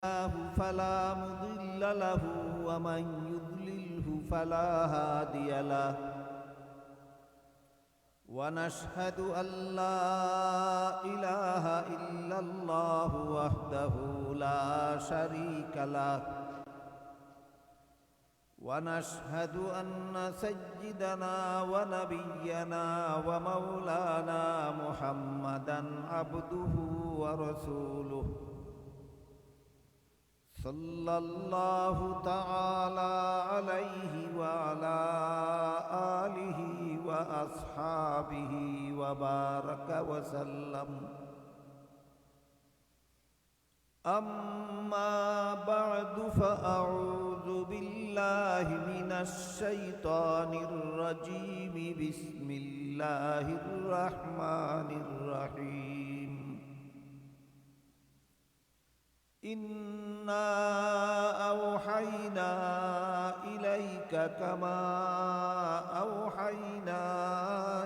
فلا مضل له ومن يضلله فلا هادي له ونشهد أن لا إله إلا الله وحده لا شريك له ونشهد أن سيدنا ونبينا ومولانا محمدا عبده ورسوله صلى الله تعالى عليه وعلى آله وأصحابه وبارك وسلم. أما بعد فأعوذ بالله من الشيطان الرجيم. بسم الله الرحمن الرحيم. إنا أوحينا إليك كما أوحينا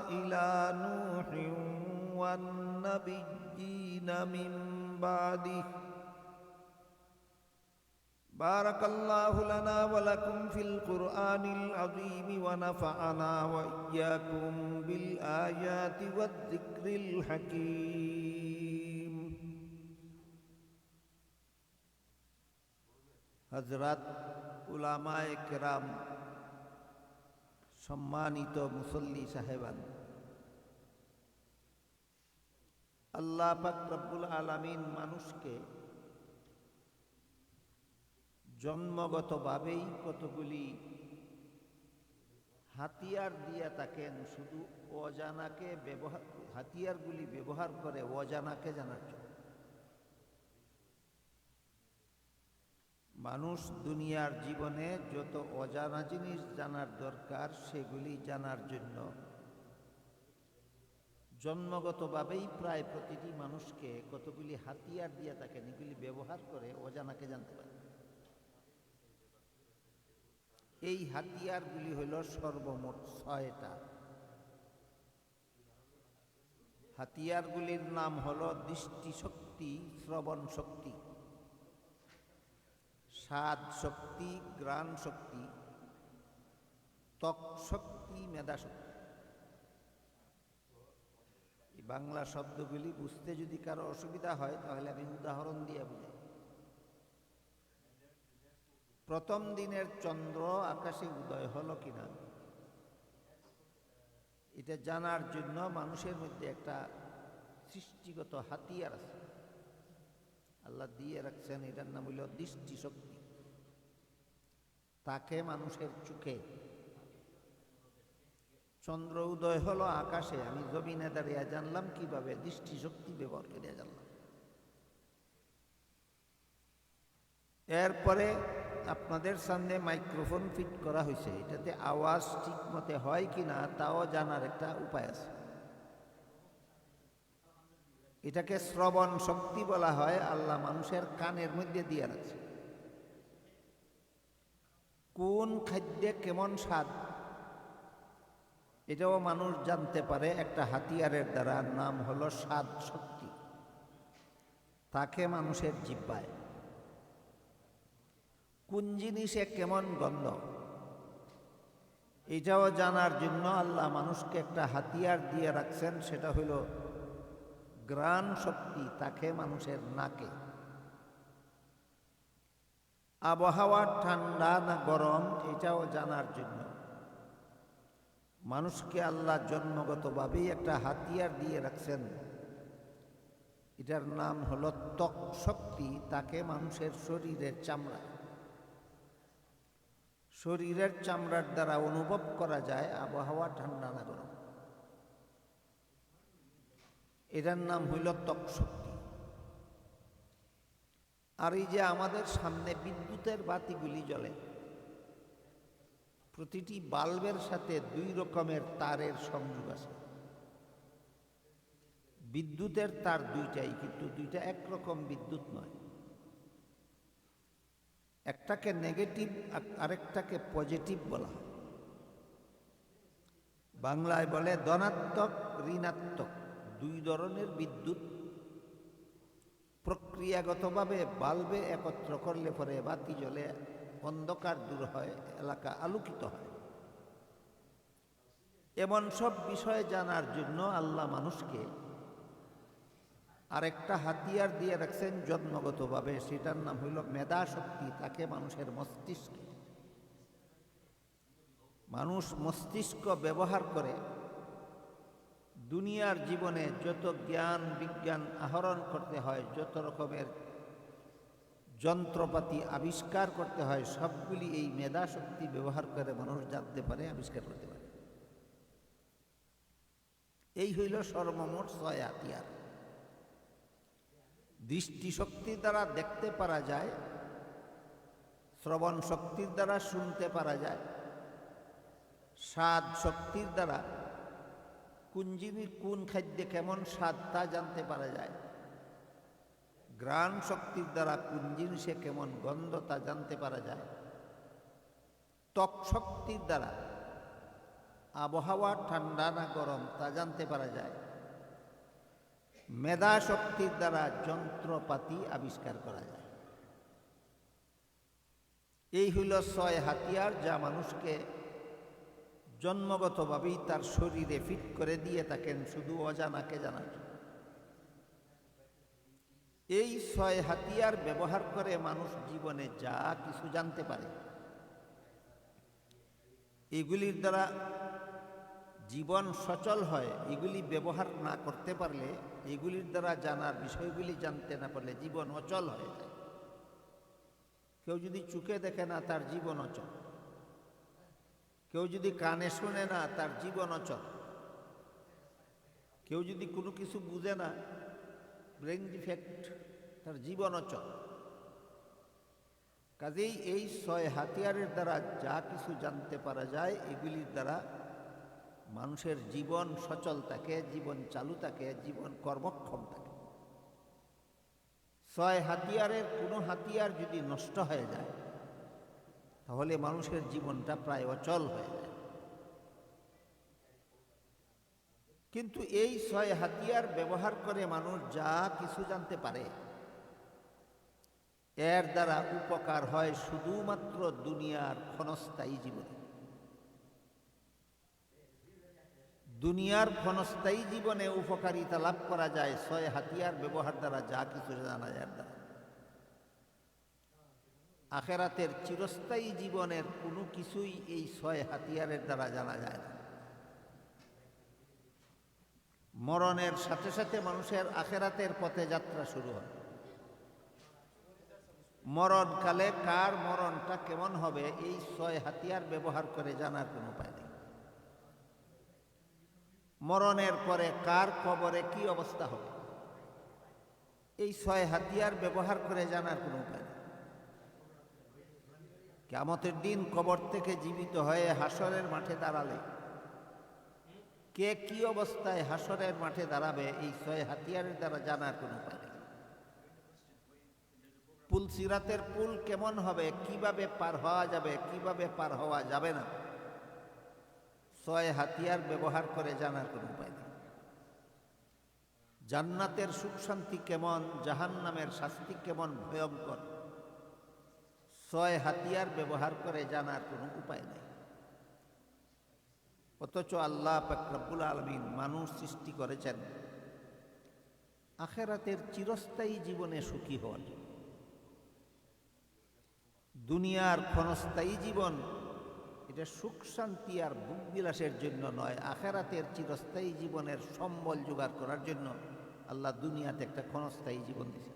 إلى نوح والنبيين من بعده. بارك الله لنا ولكم في القرآن العظيم ونفعنا وإياكم بالآيات والذكر الحكيم. হযরত উলামায়ে কেরাম, সম্মানিত মুসল্লি সাহেবান, আল্লাহ পাক রব্বুল আলামিন মানুষকে জন্মগতভাবেই কতগুলি হাতিয়ার দিয়া থাকেন, শুধু অজানাকে হাতিয়ারগুলি ব্যবহার করে অজানাকে জানার জন্য। মানুষ দুনিয়ার জীবনে যত অজানা জিনিস জানার দরকার সেগুলি জানার জন্য জন্মগতভাবেই প্রায় প্রতিটি মানুষকে কতগুলি হাতিয়ার দিয়ে থাকেন, এগুলি ব্যবহার করে অজানাকে জানতে পারে। এই হাতিয়ারগুলি হইল সর্বমোট 6টা। হাতিয়ারগুলির নাম হল দৃষ্টিশক্তি, শ্রবণ শক্তি, স্বাদ শক্তি, ঘ্রাণ শক্তি, ত্বক শক্তি, মেধা শক্তি। এই বাংলা শব্দগুলি বুঝতে যদি কারো অসুবিধা হয় তাহলে আমি উদাহরণ দিয়ে বুঝাই। প্রথম দিনের চন্দ্র আকাশে উদয় হলো কিনা এটা জানার জন্য মানুষের মধ্যে একটা সৃষ্টিগত হাতিয়ার আছে, আল্লাহ দিয়ে রাখছেন। এটার নাম হইল দৃষ্টিশক্তি। তাকে মানুষের চোখে চন্দ্র উদয় হলো আকাশে, আমি জমিনে দাঁড়িয়ে জানলাম কিভাবে? দৃষ্টিশক্তি ব্যবহার করে জানলাম। এরপরে আপনাদের সামনে মাইক্রোফোন ফিট করা হয়েছে, এটাতে আওয়াজ ঠিক মতে হয় কিনা তাও জানার একটা উপায় আছে। এটাকে শ্রবণ শক্তি বলা হয়। আল্লাহ মানুষের কানের মধ্যে দিয়ে রাখছে। কোন খাদ্যে কেমন স্বাদ এটাও মানুষ জানতে পারে একটা হাতিয়ারের দ্বারা, নাম হলো স্বাদ শক্তি। তাকে মানুষের জিহ্বায়। কোন জিনিসে কেমন গন্ধ এটাও জানার জন্য আল্লাহ মানুষকে একটা হাতিয়ার দিয়ে রাখছেন, সেটা হইল ঘ্রাণ শক্তি। তাকে মানুষের নাকে। আবহাওয়া ঠান্ডা না গরম এটাও জানার জন্য মানুষকে আল্লাহ জন্মগতভাবেই একটা হাতিয়ার দিয়ে রাখছেন, এটার নাম হলো ত্বক শক্তি। তাকে মানুষের শরীরের চামড়া। শরীরের চামড়ার দ্বারা অনুভব করা যায় আবহাওয়া ঠান্ডা না গরম। এটার নাম হইল ত্বক শক্তি। আর এই যে আমাদের সামনে বিদ্যুতের বাতিগুলি জ্বলে, প্রতিটি বাল্বের সাথে 2 রকমের তারের সংযোগ আছে। বিদ্যুতের তার 2টাই, কিন্তু 2টা একরকম বিদ্যুৎ নয়। একটাকে নেগেটিভ, আরেকটাকে পজিটিভ বলা হয়। বাংলায় বলে ধনাত্মক ঋণাত্মক। 2 ধরনের বিদ্যুৎ প্রক্রিয়াগতভাবে বাল্বে একত্র করলে পরে বাতি জ্বলে, অন্ধকার দূর হয়, এলাকা আলোকিত হয়। এমন সব বিষয় জানার জন্য আল্লাহ মানুষকে আরেকটা হাতিয়ার দিয়ে রাখছেন জন্মগতভাবে, সেটার নাম হইল মেধা শক্তি। তাকে মানুষের মস্তিষ্কে, মানুষ মস্তিষ্ক ব্যবহার করে দুনিয়ার জীবনে যত জ্ঞান বিজ্ঞান আহরণ করতে হয়, যত রকমের যন্ত্রপাতি আবিষ্কার করতে হয়, সবগুলি এই মেধা শক্তি ব্যবহার করে মানুষ জানতে পারে, আবিষ্কার করতে পারে। এই হইল সর্বমোট 6 হাতিয়ার। দৃষ্টিশক্তির দ্বারা দেখতে পারা যায়, শ্রবণ শক্তির দ্বারা শুনতে পারা যায়, স্বাদ শক্তির দ্বারা কোন জিনিস কোন খাদ্যে কেমন স্বাদ তা জানতে পারা যায়, ঘ্রাণ শক্তির দ্বারা কোন জিনিসে কেমন গন্ধ তা জানতে পারা যায়, ত্বক শক্তির দ্বারা আবহাওয়া ঠান্ডা না গরম তা জানতে পারা যায়, মেধা শক্তির দ্বারা যন্ত্রপাতি আবিষ্কার করা যায়। এই হইল 6 হাতিয়ার, যা মানুষকে জন্মগতভাবেই তার শরীরে ফিট করে দিয়ে থাকেন শুধু অজানাকে জানার জন্য। এই 6 হাতিয়ার ব্যবহার করে মানুষ জীবনে যা কিছু জানতে পারে। এগুলির দ্বারা জীবন সচল হয়। এগুলি ব্যবহার না করতে পারলে, এগুলির দ্বারা জানার বিষয়গুলি জানতে না পারলে জীবন অচল হয়ে যায়। কেউ যদি চোখে দেখে না, তার জীবন অচল। কেউ যদি কানে শোনে না, তার জীবন অচল। কেউ যদি কোনো কিছু বুঝে না, ব্রেন ডিফেক্ট, তার জীবন অচল। কাজেই এই 6 হাতিয়ারের দ্বারা যা কিছু জানতে পারা যায়, এগুলির দ্বারা মানুষের জীবন সচল থাকে, জীবন চালু থাকে, জীবন কর্মক্ষম থাকে। 6 হাতিয়ারের কোনো হাতিয়ার যদি নষ্ট হয়ে যায়, তাহলে মানুষের জীবনটা প্রায় অচল হয়ে যায়। কিন্তু এই 6 হাতিয়ার ব্যবহার করে মানুষ যা কিছু জানতে পারে, এর দ্বারা উপকার হয় শুধুমাত্র দুনিয়ার ক্ষণস্থায়ী জীবনে। দুনিয়ার ক্ষণস্থায়ী জীবনে উপকারিতা লাভ করা যায় 6 হাতিয়ার ব্যবহার দ্বারা, যা কিছু জানা যায় দ্বারা। আখেরাতের চিরস্থায়ী জীবনের কোনো কিছুই এই 6 হাতিয়ারের দ্বারা জানা যায় না। মরণের সাথে সাথে মানুষের আখেরাতের পথে যাত্রা শুরু হয়। মরণকালে কার মরণটা কেমন হবে, এই 6 হাতিয়ার ব্যবহার করে জানার কোনো উপায় নেই। মরণের পরে কার কবরে কি অবস্থা হবে, এই 6 হাতিয়ার ব্যবহার করে জানার কোনো উপায় নেই। কিয়ামতের দিন কবর থেকে জীবিত হয়ে হাসরের মাঠে দাঁড়ালে কে কি অবস্থায় হাসরের মাঠে দাঁড়াবে, এই 6 হাতিয়ারের দ্বারা জানার কোনো উপায় নেই। পুল সিরাতের পুল কেমন হবে, কিভাবে পার হওয়া যাবে, কিভাবে পার হওয়া যাবে না, 6 হাতিয়ার ব্যবহার করে জানার কোনো উপায় নেই। জান্নাতের সুখ শান্তি কেমন, জাহান্নামের শাস্তি কেমন ভয়ঙ্কর, 6 হাতিয়ার ব্যবহার করে জানার কোনো উপায় নেই। অথচ আল্লাহ পাক রব্বুল আলামিন মানুষ সৃষ্টি করেছেন আখেরাতের চিরস্থায়ী জীবনে সুখী হন। দুনিয়ার ক্ষণস্থায়ী জীবন এটা সুখ শান্তি আর ভোগ বিলাসের জন্য নয়, আখেরাতের চিরস্থায়ী জীবনের সম্বল জোগাড় করার জন্য আল্লাহ দুনিয়াতে একটা ক্ষণস্থায়ী জীবন দিয়েছে।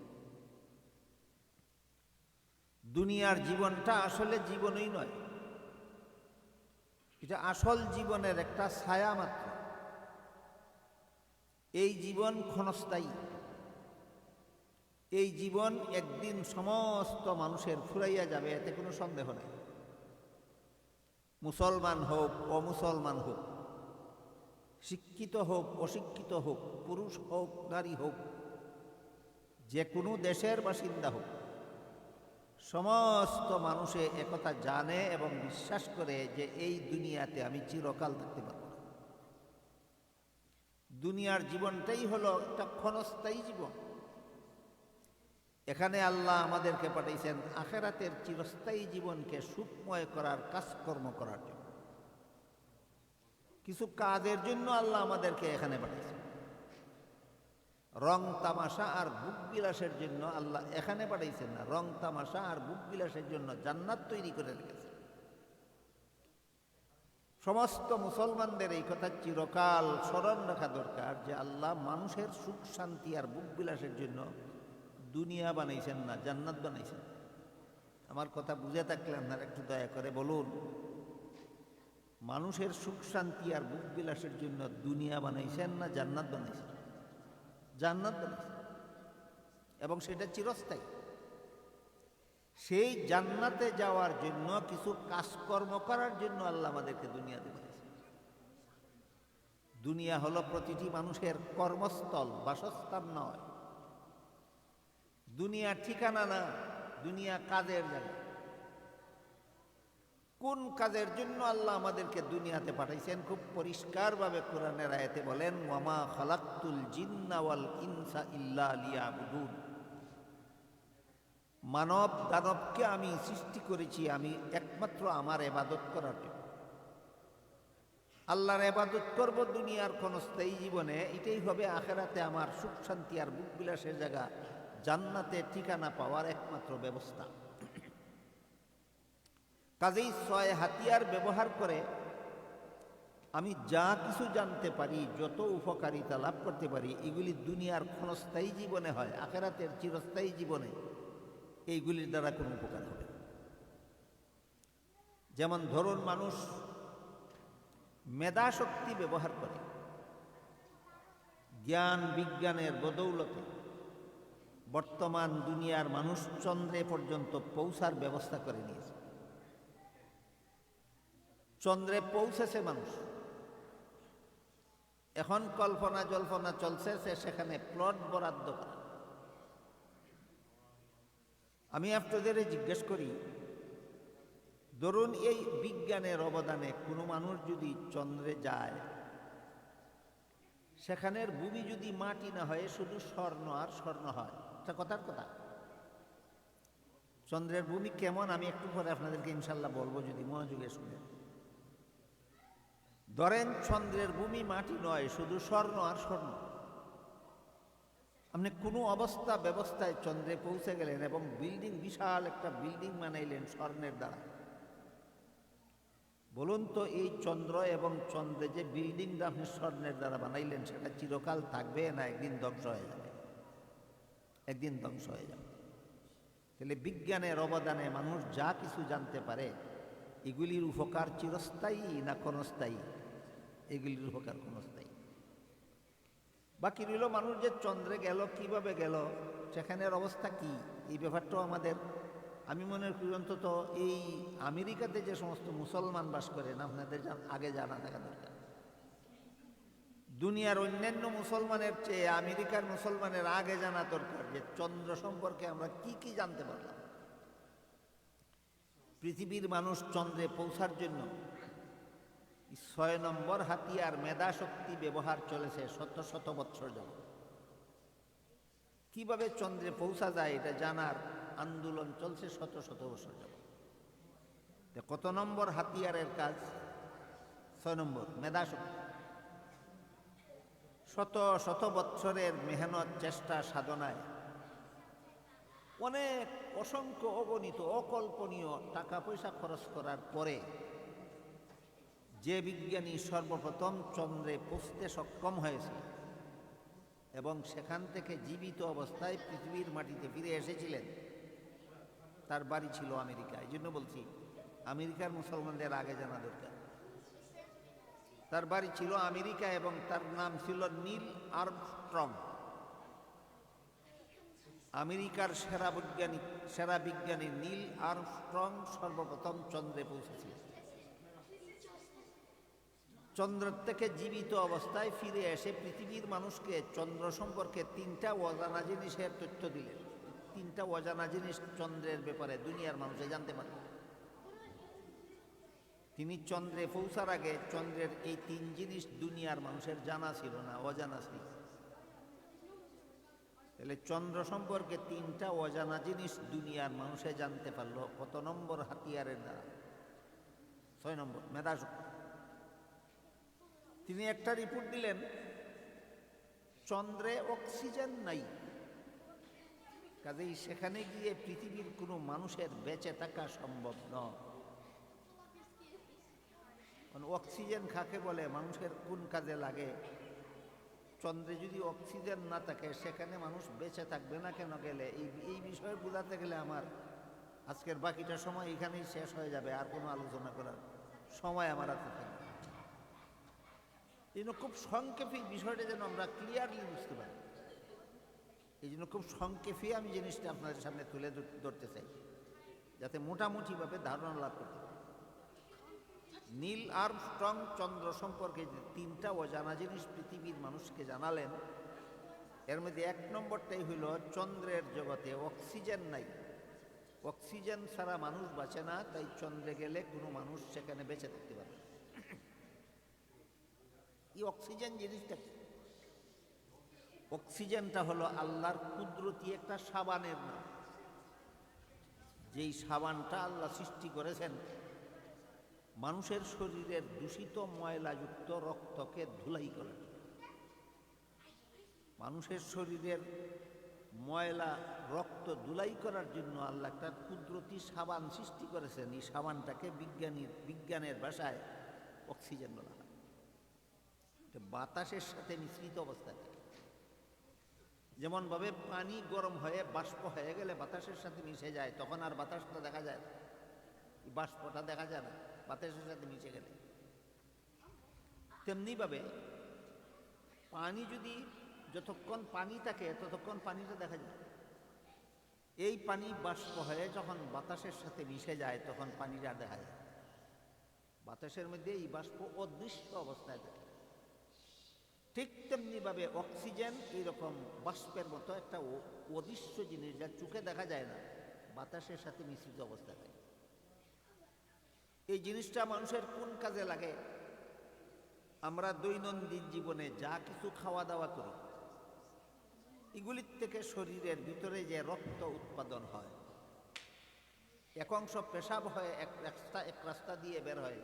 দুনিয়ার জীবনটা আসলে জীবনই নয়, এটা আসল জীবনের একটা ছায়া মাত্র। এই জীবন ক্ষণস্থায়ী। এই জীবন একদিন সমস্ত মানুষের ফুরাইয়া যাবে, এতে কোনো সন্দেহ নেই। মুসলমান হোক, অমুসলমান হোক, শিক্ষিত হোক, অশিক্ষিত হোক, পুরুষ হোক, নারী হোক, যে কোনো দেশের বাসিন্দা হোক, সমস্ত মানুষে একথা জানে এবং বিশ্বাস করে যে এই দুনিয়াতে আমি চিরকাল থাকতে পারব না। দুনিয়ার জীবনটাই হলো একটা ক্ষণস্থায়ী জীবন। এখানে আল্লাহ আমাদেরকে পাঠাইছেন আখিরাতের চিরস্থায়ী জীবনকে সুখময় করার কাজকর্ম করার জন্য। কিছু কাজের জন্য আল্লাহ আমাদেরকে এখানে পাঠাইছেন। রং তামাশা আর বুক বিলাসের জন্য আল্লাহ এখানে পাঠাইছেন না, রং তামাশা আর বুক বিলাসের জন্য জান্নাত তৈরি করে রেখেছেন। সমস্ত মুসলমানদের এই কথা চিরকাল স্মরণ রাখা দরকার যে আল্লাহ মানুষের সুখ শান্তি আর বুক বিলাসের জন্য দুনিয়া বানাইছেন না, জান্নাত বানাইছেন। আমার কথা বুঝে থাকলে আপনারা একটু দয়া করে বলুন, মানুষের সুখ শান্তি আর বুক বিলাসের জন্য দুনিয়া বানাইছেন না জান্নাত বানাইছেন? জান্নাত বানাইছেন, এবং সেটা চিরস্থায়ী। সেই জান্নাতে যাওয়ার জন্য কিছু কাজকর্ম করার জন্য আল্লাহ আমাদেরকে দুনিয়াতে বানাইছেন। দুনিয়া হলো প্রতিটি মানুষের কর্মস্থল, বাসস্থান নয়। দুনিয়া ঠিকানা না, দুনিয়া কাজের জায়গা। কোন কাজের জন্য আল্লাহ আমাদেরকে দুনিয়াতে পাঠাইছেন খুব পরিষ্কারভাবে কোরআনের আয়াতে বলেন, ওয়ামা খালাকতুল জিন্না ওয়াল ইনসা ইল্লা লিয়াবুদুন। মানব দানবকে আমি সৃষ্টি করেছি আমি একমাত্র আমার ইবাদত করার জন্য। আল্লাহর ইবাদত করব দুনিয়ার ক্ষণস্থায়ী জীবনে, এটাই হবে আখিরাতে আমার সুখ শান্তি আর বুক বিলাসের জায়গা, জান্নাতে ঠিকানা পাওয়ার একমাত্র ব্যবস্থা। কাজেই 6 হাতিয়ার ব্যবহার করে আমি যা কিছু জানতে পারি, যত উপকারিতা লাভ করতে পারি, এগুলি দুনিয়ার ক্ষণস্থায়ী জীবনে হয়, আখিরাতের চিরস্থায়ী জীবনে এইগুলির দ্বারা কোনো উপকার হবে না। যেমন ধরুন, মানুষ মেধা শক্তি ব্যবহার করে জ্ঞান বিজ্ঞানের বদৌলতে বর্তমান দুনিয়ার মানুষ চন্দ্রে পর্যন্ত পৌঁছার ব্যবস্থা করে নিয়েছে। চন্দ্রে পৌঁছেছে মানুষ, এখন কল্পনা জল্পনা চলছে সেখানে প্লট বরাদ্দ করা। আমি আপনাদের জিজ্ঞেস করি, ধরুন এই বিজ্ঞানের অবদানে কোনো মানুষ যদি চন্দ্রে যায়, সেখানের ভূমি যদি মাটি না হয়, শুধু স্বর্ণ আর স্বর্ণ হয়, এটা কথার কথা। চন্দ্রের ভূমি কেমন আমি একটু পরে আপনাদেরকে ইনশাল্লাহ বলবো, যদি মনোযোগে শুনে। ধরেন চন্দ্রের ভূমি মাটি নয়, শুধু স্বর্ণ আর স্বর্ণ। আপনি কোনো অবস্থা ব্যবস্থায় চন্দ্রে পৌঁছে গেলেন এবং বিল্ডিং, বিশাল একটা বিল্ডিং বানাইলেন স্বর্ণের দ্বারা। বলুন তো, এই চন্দ্র এবং চন্দ্রে যে বিল্ডিংটা আপনি স্বর্ণের দ্বারা বানাইলেন, সেটা চিরকাল থাকবে না একদিন ধ্বংস হয়ে যাবে? একদিন ধ্বংস হয়ে যাবে। তাহলে বিজ্ঞানের অবদানে মানুষ যা কিছু জানতে পারে, এগুলির উপকার চিরস্থায়ী না ক্ষণস্থায়ী? এগুলির উপকার ক্ষণস্থায়ী। বাকি রইল মানুষ যে চন্দ্রে গেল, কিভাবে গেল, সেখানের অবস্থা কি, এই ব্যাপারটাও আমাদের, আমি মনে করি অন্তত এই আমেরিকাতে যে সমস্ত মুসলমান বাস করেন, আপনাদের আগে জানা থাকা দরকার। দুনিয়ার অন্যান্য মুসলমানের চেয়ে আমেরিকার মুসলমানের আগে জানা দরকার যে চন্দ্র সম্পর্কে আমরা কি কি জানতে পারলাম। পৃথিবীর মানুষ চন্দ্রে পৌঁছার জন্য 6 নম্বর হাতিয়ার মেধা শক্তি ব্যবহার চলেছে শত শত বৎসর যাবত। কিভাবে চন্দ্রে পৌঁছা যায় এটা জানার আন্দোলন চলছে শত শত বছর যাবত। কত নম্বর হাতিয়ারের কাজ? 6 নম্বর, মেধা শক্তি। শত শত বৎসরের মেহনত, চেষ্টা, সাধনায় অনেক অসংখ্য অগণিত অকল্পনীয় টাকা পয়সা খরচ করার পরে যে বিজ্ঞানী সর্বপ্রথম চন্দ্রে পৌঁছতে সক্ষম হয়েছে এবং সেখান থেকে জীবিত অবস্থায় পৃথিবীর মাটিতে ফিরে এসেছিলেন, তার বাড়ি ছিল আমেরিকা। এই জন্য বলছি আমেরিকার মুসলমানদের আগে জানা দরকার। তার বাড়ি ছিল আমেরিকা এবং তার নাম ছিল নীল আর্মস্ট্রং। আমেরিকার সেরা বিজ্ঞানী নীল আর্মস্ট্রং সর্বপ্রথম চন্দ্রে পৌঁছেছিলেন। চন্দ্র থেকে জীবিত অবস্থায় ফিরে এসে পৃথিবীর মানুষকে চন্দ্র সম্পর্কে 3টা অজানা জিনিসের তথ্য দিলেন। 3টা অজানা জিনিস চন্দ্রের ব্যাপারে দুনিয়ার মানুষে জানতে পারে। তিনি চন্দ্রে পৌঁছার আগে চন্দ্রের এই 3 জিনিস দুনিয়ার মানুষের জানা ছিল না, অজানা ছিল। তাহলে চন্দ্র সম্পর্কে 3টা অজানা জিনিস দুনিয়ার মানুষে জানতে পারলো কত নম্বর হাতিয়ারের দ্বারা? 6 নম্বর, মেধাশক্তি। তিনি একটা রিপোর্ট দিলেন, চন্দ্রে অক্সিজেন নাই, কাজেই সেখানে গিয়ে পৃথিবীর কোনো মানুষের বেঁচে থাকা সম্ভব নয়। অক্সিজেন কাকে বলে, মানুষের কোন কাজে লাগে? চন্দ্রে যদি অক্সিজেন না থাকে সেখানে মানুষ বেঁচে থাকবে না কেন গেলে? এই বিষয়ে বোঝাতে গেলে আমার আজকের বাকিটা সময় এখানেই শেষ হয়ে যাবে, আর কোনো আলোচনা করার সময় আমার হাতে থাকবে। এই জন্য খুব সংক্ষেপে বিষয়টা যেন আমরা ক্লিয়ারলি বুঝতে পারি, এই জন্য খুব সংক্ষেপে আমি জিনিসটা আপনাদের সামনে তুলে ধরতে চাই, যাতে মোটামুটিভাবে ধারণা লাভ করতে পারি। নীল আর্মস্ট্রং চন্দ্র সম্পর্কে যে 3টা অজানা জিনিস পৃথিবীর মানুষকে জানালেন, এর মধ্যে 1 নম্বরটাই হইল চন্দ্রের জগতে অক্সিজেন নাই। অক্সিজেন ছাড়া মানুষ বাঁচে না, তাই চন্দ্রে গেলে কোনো মানুষ সেখানে বেঁচে থাকতে পারে। এই অক্সিজেন জিনিসটা কি? অক্সিজেনটা হলো আল্লাহর কুদরতি একটা সাবানের নাম, যেই সাবানটা আল্লাহ সৃষ্টি করেছেন মানুষের শরীরের দূষিত ময়লাযুক্ত রক্তকে ধুলাই করে। মানুষের শরীরের ময়লা রক্ত ধুলাই করার জন্য আল্লাহ একটা কুদরতি সাবান সৃষ্টি করেছেন। এই সাবানটাকে বিজ্ঞানের ভাষায় অক্সিজেন বলা হয়। বাতাসের সাথে মিশ্রিত অবস্থায়, যেমনভাবে পানি গরম হয়ে বাষ্প হয়ে গেলে বাতাসের সাথে মিশে যায়, তখন আর বাতাসটা দেখা যায় না, বাষ্পটা দেখা যায় না বাতাসের সাথে মিশে গেলে। তেমনিভাবে পানি যদি যতক্ষণ পানি থাকে ততক্ষণ পানিটা দেখা যায়, এই পানি বাষ্প হয়ে যখন বাতাসের সাথে মিশে যায় তখন পানিটা দেখা যায়। বাতাসের মধ্যে এই বাষ্প অদৃশ্য অবস্থায় থাকে। ঠিক তেমনিভাবে অক্সিজেন এইরকম বাষ্পের মতো একটা অদৃশ্য জিনিস, যা চোখে দেখা যায় না, বাতাসের সাথে মিশ্রিত অবস্থায় থাকে। এই জিনিসটা মানুষের কোন কাজে লাগে? আমরা দৈনন্দিন জীবনে যা কিছু খাওয়া দাওয়া করি, এগুলির থেকে শরীরের ভিতরে যে রক্ত উৎপাদন হয়, এক অংশ পেশাব হয়ে এক রাস্তা দিয়ে বের হয়,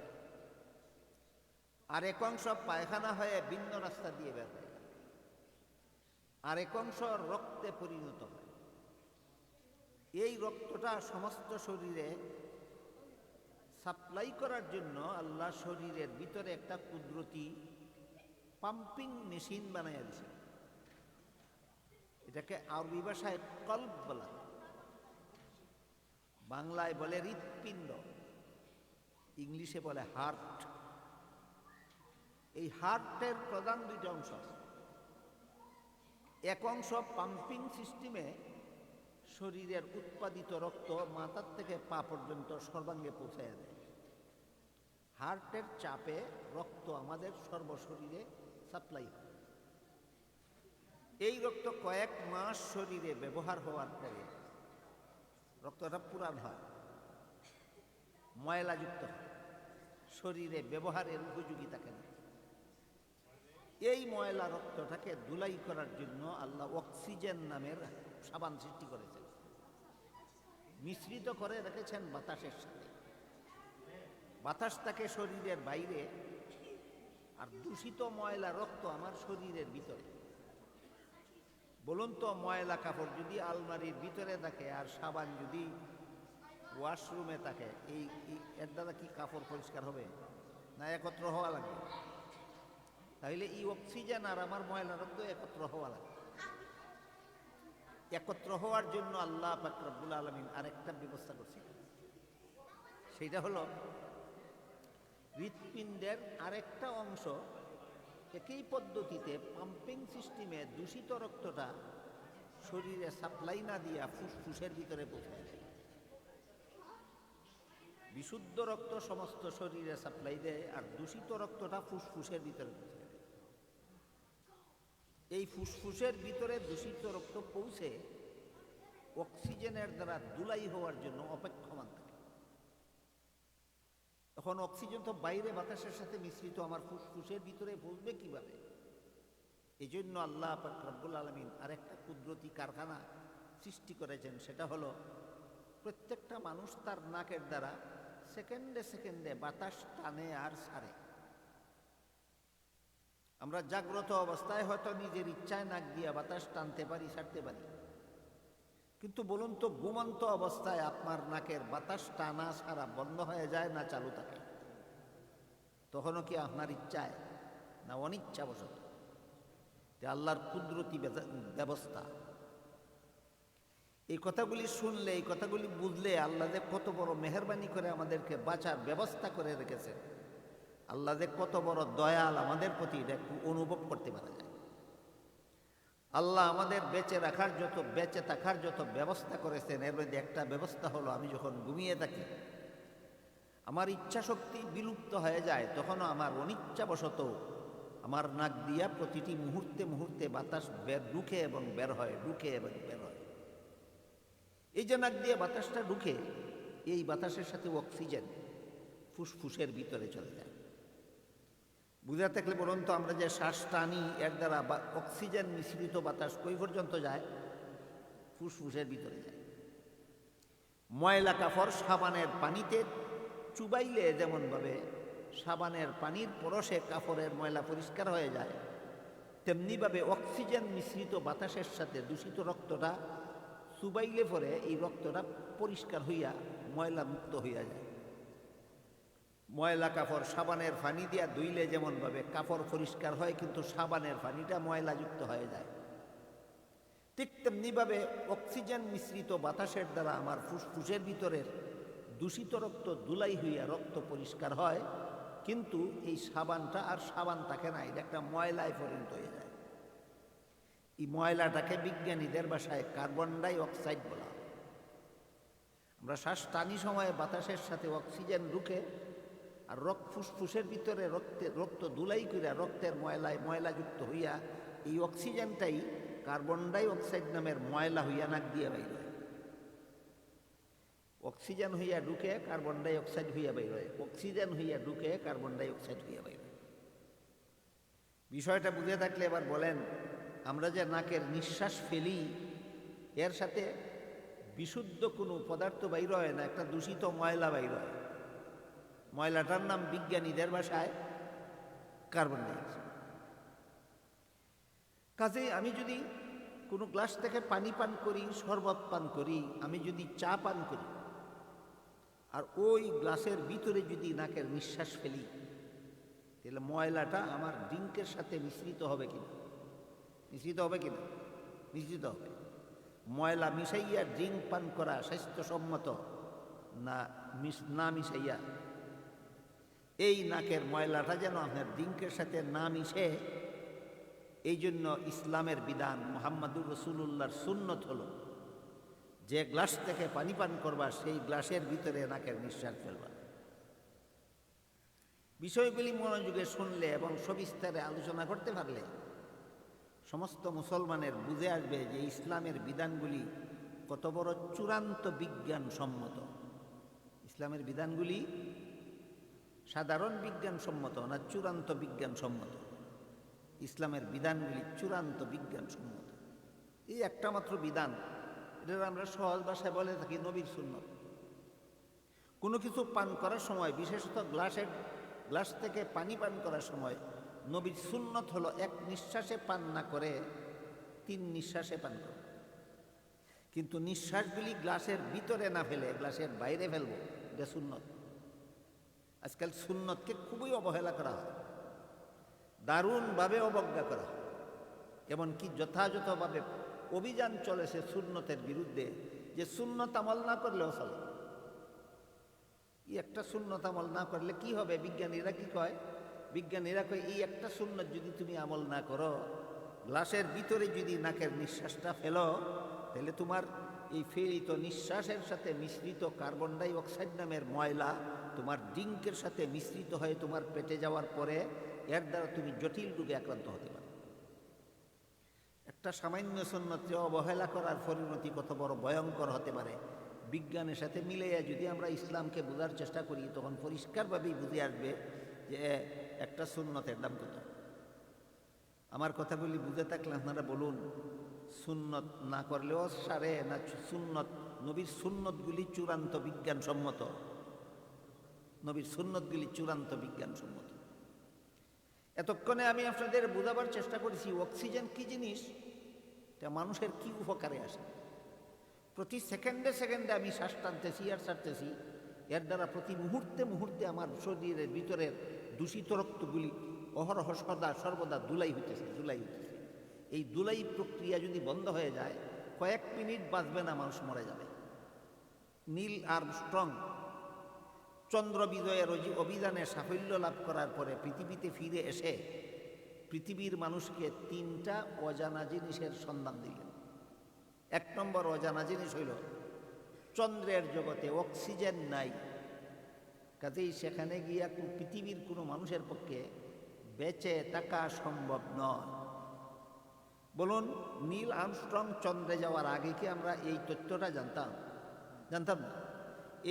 আর এক অংশ পায়খানা হয়ে ভিন্ন রাস্তা দিয়ে বের হয়, আর এক অংশ রক্তে পরিণত হয়। এই রক্তটা সমস্ত শরীরে সাপ্লাই করার জন্য আল্লাহ শরীরের ভিতরে একটা কুদরতি পাম্পিং মেশিন বানাইয়া দিয়েছে। এটাকে আরবি ভাষায় কলব বলা, বাংলায় বলে হৃৎপিণ্ড, ইংলিশে বলে হার্ট। এই হার্টের প্রধান 2টা অংশ আছে। এক অংশ পাম্পিং সিস্টেমে শরীরের উৎপাদিত রক্ত মাথার থেকে পা পর্যন্ত সর্বাঙ্গে পৌঁছায় দেয়। হার্টের চাপে রক্ত আমাদের সর্বশরীরে সাপ্লাই হয়। এই রক্ত কয়েক মাস শরীরে ব্যবহার হওয়ার পরে রক্তটা পুরান হয়, ময়লাযুক্ত হয়, শরীরে ব্যবহারের উপযোগী থাকে না। এই ময়লা রক্তটাকে ধুলাই করার জন্য আল্লাহ অক্সিজেন নামের সাবান সৃষ্টি করেছেন, মিশ্রিত করে রেখেছেন বাতাসের সাথে। বাতাস থাকে শরীরের বাইরে, আর দূষিত ময়লা রক্ত আমার শরীরের ভিতরে। বলুন তো, ময়লা কাপড় যদি আলমারির ভিতরে থাকে আর সাবান যদি ওয়াশরুমে থাকে, এর দ্বারা কি কাপড় পরিষ্কার হবে না? একত্র হওয়া লাগবে। তাহলে এই অক্সিজেন আর আমার ময়লা রক্ত একত্র হওয়া লাগবে। একত্র হওয়ার জন্য আল্লাহ পাক রব্বুল আলামিন আরেকটা ব্যবস্থা করছে, সেটা হলো হৃৎপিণ্ডের আরেকটা অংশ একই পদ্ধতিতে পাম্পিং সিস্টেমে দূষিত রক্তটা শরীরে সাপ্লাই না দিয়া ফুসফুসের ভিতরে পৌঁছায় দেয়। বিশুদ্ধ রক্ত সমস্ত শরীরে সাপ্লাই দেয়, আর দূষিত রক্তটা ফুসফুসের ভিতরে পৌঁছায় দেয়। এই ফুসফুসের ভিতরে দূষিত রক্ত পৌঁছে অক্সিজেনের দ্বারা ধুলাই হওয়ার জন্য অপেক্ষমান থাকে। তখন অক্সিজেন তো বাইরে বাতাসের সাথে মিশ্রিত, আমার ফুসফুসের ভিতরে পৌঁছবে কিভাবে? এই জন্য আল্লাহ পাক রব্বুল আলামিন আরেকটা কুদরতি কারখানা সৃষ্টি করেছেন, সেটা হলো প্রত্যেকটা মানুষ তার নাকের দ্বারা সেকেন্ডে সেকেন্ডে বাতাস টানে আর ছাড়ে। আমরা জাগ্রত অবস্থায় হয়তো নিজের ইচ্ছায় নাক দিয়ে বাতাস টানতে পারি, ছাড়তে পারি, কিন্তু বলুন তো ঘুমন্ত অবস্থায় আপনার নাকের বাতাস টানা ছাড়া বন্ধ হয়ে যায় না চালু থাকে? তখনও কি আপনার ইচ্ছায় না অনিচ্ছাবশত? আল্লাহর কুদরতি ব্যবস্থা। এই কথাগুলি শুনলে, এই কথাগুলি বুঝলে আল্লাহ যে কত বড় মেহেরবানি করে আমাদেরকে বাঁচার ব্যবস্থা করে রেখেছেন, আল্লাহ যে কত বড় দয়াল আমাদের প্রতি, এটা একটু অনুভব করতে পারা যায়। আল্লাহ আমাদের বেঁচে থাকার যত ব্যবস্থা করেছেন, এর মধ্যে একটা ব্যবস্থা হলো আমি যখন ঘুমিয়ে থাকি, আমার ইচ্ছা শক্তি বিলুপ্ত হয়ে যায়, তখনও আমার অনিচ্ছাবশত আমার নাক দিয়া প্রতিটি মুহূর্তে মুহূর্তে বাতাস ঢুকে এবং বের হয়, ঢুকে এবং বের হয়। এই যে নাক দিয়ে বাতাসটা ঢুকে, এই বাতাসের সাথে অক্সিজেন ফুসফুসের ভিতরে চলে যায়। বুঝা থাকলে বলুন তো, আমরা যে শ্বাস টানি এর দ্বারা অক্সিজেন মিশ্রিত বাতাস কই পর্যন্ত যায়? ফুসফুসের ভিতরে যায়। ময়লা কাপড় সাবানের পানিতে চুবাইলে যেমনভাবে সাবানের পানির পরশে কাপড়ের ময়লা পরিষ্কার হয়ে যায়, তেমনিভাবে অক্সিজেন মিশ্রিত বাতাসের সাথে দূষিত রক্তটা চুবাইলে পরে এই রক্তটা পরিষ্কার হইয়া ময়লা মুক্ত হইয়া যায়। ময়লা কাপড় সাবানের পানি দিয়া ধুইলে যেমনভাবে কাপড় পরিষ্কার হয়, কিন্তু সাবানের পানিটা ময়লাযুক্ত হয়ে যায়, ঠিক তেমনিভাবে অক্সিজেন মিশ্রিত বাতাসের দ্বারা আমার ফুসফুসের ভিতরের দূষিত রক্ত ধুলাই হইয়া রক্ত পরিষ্কার হয়, কিন্তু এই সাবানটা আর সাবান থাকে না, এটা একটা ময়লায় পরিণত হয়ে যায়। এই ময়লাটাকে বিজ্ঞানীদের ভাষায় কার্বন ডাই অক্সাইড বলা হয়। আমরা শ্বাস টানি সময়ে বাতাসের সাথে অক্সিজেন ঢুকে আর ফুসফুসের ভিতরে রক্ত ধুলাই করিয়া রক্তের ময়লাযুক্ত হইয়া এই অক্সিজেনটাই কার্বন ডাই অক্সাইড নামের ময়লা হইয়া নাক দিয়ে বাইর হয়। অক্সিজেন হইয়া ঢুকে কার্বন ডাই অক্সাইড হইয়া বাইর হয়, অক্সিজেন হইয়া ঢুকে কার্বন ডাই অক্সাইড হইয়া বাইর হয়। বিষয়টা বুঝে থাকলে এবার বলেন, আমরা যে নাকের নিঃশ্বাস ফেলি, এর সাথে বিশুদ্ধ কোনো পদার্থ বাইর হয় না, একটা দূষিত ময়লা বাইর হয়। ময়লাটার নাম বিজ্ঞানীদের ভাষায় কার্বন ডাইঅক্সাইড। কাজেই আমি যদি কোনো গ্লাস থেকে পানি পান করি, শরবত পান করি, আমি যদি চা পান করি, আর ওই গ্লাসের ভিতরে যদি নাকের নিঃশ্বাস ফেলি, তাহলে ময়লাটা আমার ড্রিঙ্কের সাথে মিশ্রিত হবে কিনা? মিশ্রিত হবে কিনা? মিশ্রিত হবে। ময়লা মিশাইয়া ড্রিঙ্ক পান করা স্বাস্থ্যসম্মত না মিশাইয়া এই নাকের ময়লাটা যেন আপনার ড্রিঙ্কের সাথে না মিশে, এই জন্য ইসলামের বিধান, মুহাম্মাদুর রাসূলুল্লাহর সুন্নত হলো যে গ্লাস থেকে পানি পান করবা সেই গ্লাসের ভিতরে নাকের নিঃশ্বাস ফেলবা। বিষয়গুলি মনোযোগে শুনলে এবং সবিস্তারে আলোচনা করতে পারলে সমস্ত মুসলমানের বুঝে আসবে যে ইসলামের বিধানগুলি কত বড় চূড়ান্ত বিজ্ঞানসম্মত। ইসলামের বিধানগুলি সাধারণ বিজ্ঞানসম্মত না, চূড়ান্ত বিজ্ঞানসম্মত। ইসলামের বিধানগুলি চূড়ান্ত বিজ্ঞানসম্মত। এই একটা মাত্র বিধান, এটা আমরা সহজ ভাষায় বলে থাকি নবীর সুন্নত। কোনো কিছু পান করার সময়, বিশেষত গ্লাস থেকে পানি পান করার সময় নবীর সুন্নত হলো এক নিঃশ্বাসে পান না করে 3 নিঃশ্বাসে পান করে। কিন্তু নিঃশ্বাসগুলি গ্লাসের ভিতরে না ফেলে গ্লাসের বাইরে ফেলবো, এটা সুন্নত। আজকাল সুন্নতকে খুবই অবহেলা করা হয়, দারুণভাবে অবজ্ঞা করা হয়, এমনকি যথাযথভাবে অভিযান চলেছে সুন্নতের বিরুদ্ধে, যে সুন্নত আমল না করলেও চলে। এই একটা সুন্নত আমল না করলে কি হবে? বিজ্ঞানীরা কি কয়? বিজ্ঞানীরা কয় এই একটা সুন্নত যদি তুমি আমল না করো, গ্লাসের ভিতরে যদি নাকের নিঃশ্বাসটা ফেলো, তাহলে তোমার এই ফেলিত নিঃশ্বাসের সাথে মিশ্রিত কার্বন ডাই অক্সাইড নামের ময়লা তোমার ড্রিঙ্কের সাথে মিশ্রিত হয়ে তোমার পেটে যাওয়ার পরে এর দ্বারা তুমি জটিল রোগে আক্রান্ত হতে পারো। একটা সামান্য সুন্নতকে অবহেলা করার পরিণতি কত বড় ভয়ঙ্কর হতে পারে, বিজ্ঞানের সাথে মিলাইয়া যদি আমরা ইসলামকে বোঝার চেষ্টা করি, তখন পরিষ্কারভাবেই বুঝে আসবে যে একটা সুন্নতের দাম কত। আমার কথাগুলি বুঝে থাকলে আপনারা বলুন, সুন্নত না করলেও সারে না সুন্নত, নবীর সুন্নতগুলি চূড়ান্ত বিজ্ঞানসম্মত, নবীর সুন্নতগুলি চূড়ান্ত বিজ্ঞানসম্মত। এতক্ষণে আমি আপনাদের বোঝাবার চেষ্টা করেছি অক্সিজেন কি জিনিস, এটা মানুষের কি উপকারে আসে। প্রতি সেকেন্ডে সেকেন্ডে আমি শ্বাস টানতেছি আর ছাড়তেছি, এর দ্বারা প্রতি মুহূর্তে মুহূর্তে আমার শরীরের ভিতরের দূষিত রক্তগুলি অহরহ সর্বদা দুলাই হইতেছে। এই দুলাই প্রক্রিয়া যদি বন্ধ হয়ে যায়, কয়েক মিনিট বাঁচবে না, মানুষ মরে যাবে। নীল আর্মস্ট্রং চন্দ্র বিজয়ের অভিযানে সাফল্য লাভ করার পরে পৃথিবীতে ফিরে এসে পৃথিবীর মানুষকে 3টা অজানা জিনিসের সন্ধান দিলেন। 1 নম্বর অজানা জিনিস হইল চন্দ্রের জগতে অক্সিজেন নাই, কাজেই সেখানে গিয়া পৃথিবীর কোনো মানুষের পক্ষে বেঁচে থাকা সম্ভব নয়। বলুন, নীল আর্মস্ট্রং চন্দ্রে যাওয়ার আগে কি আমরা এই তথ্যটা জানতাম না?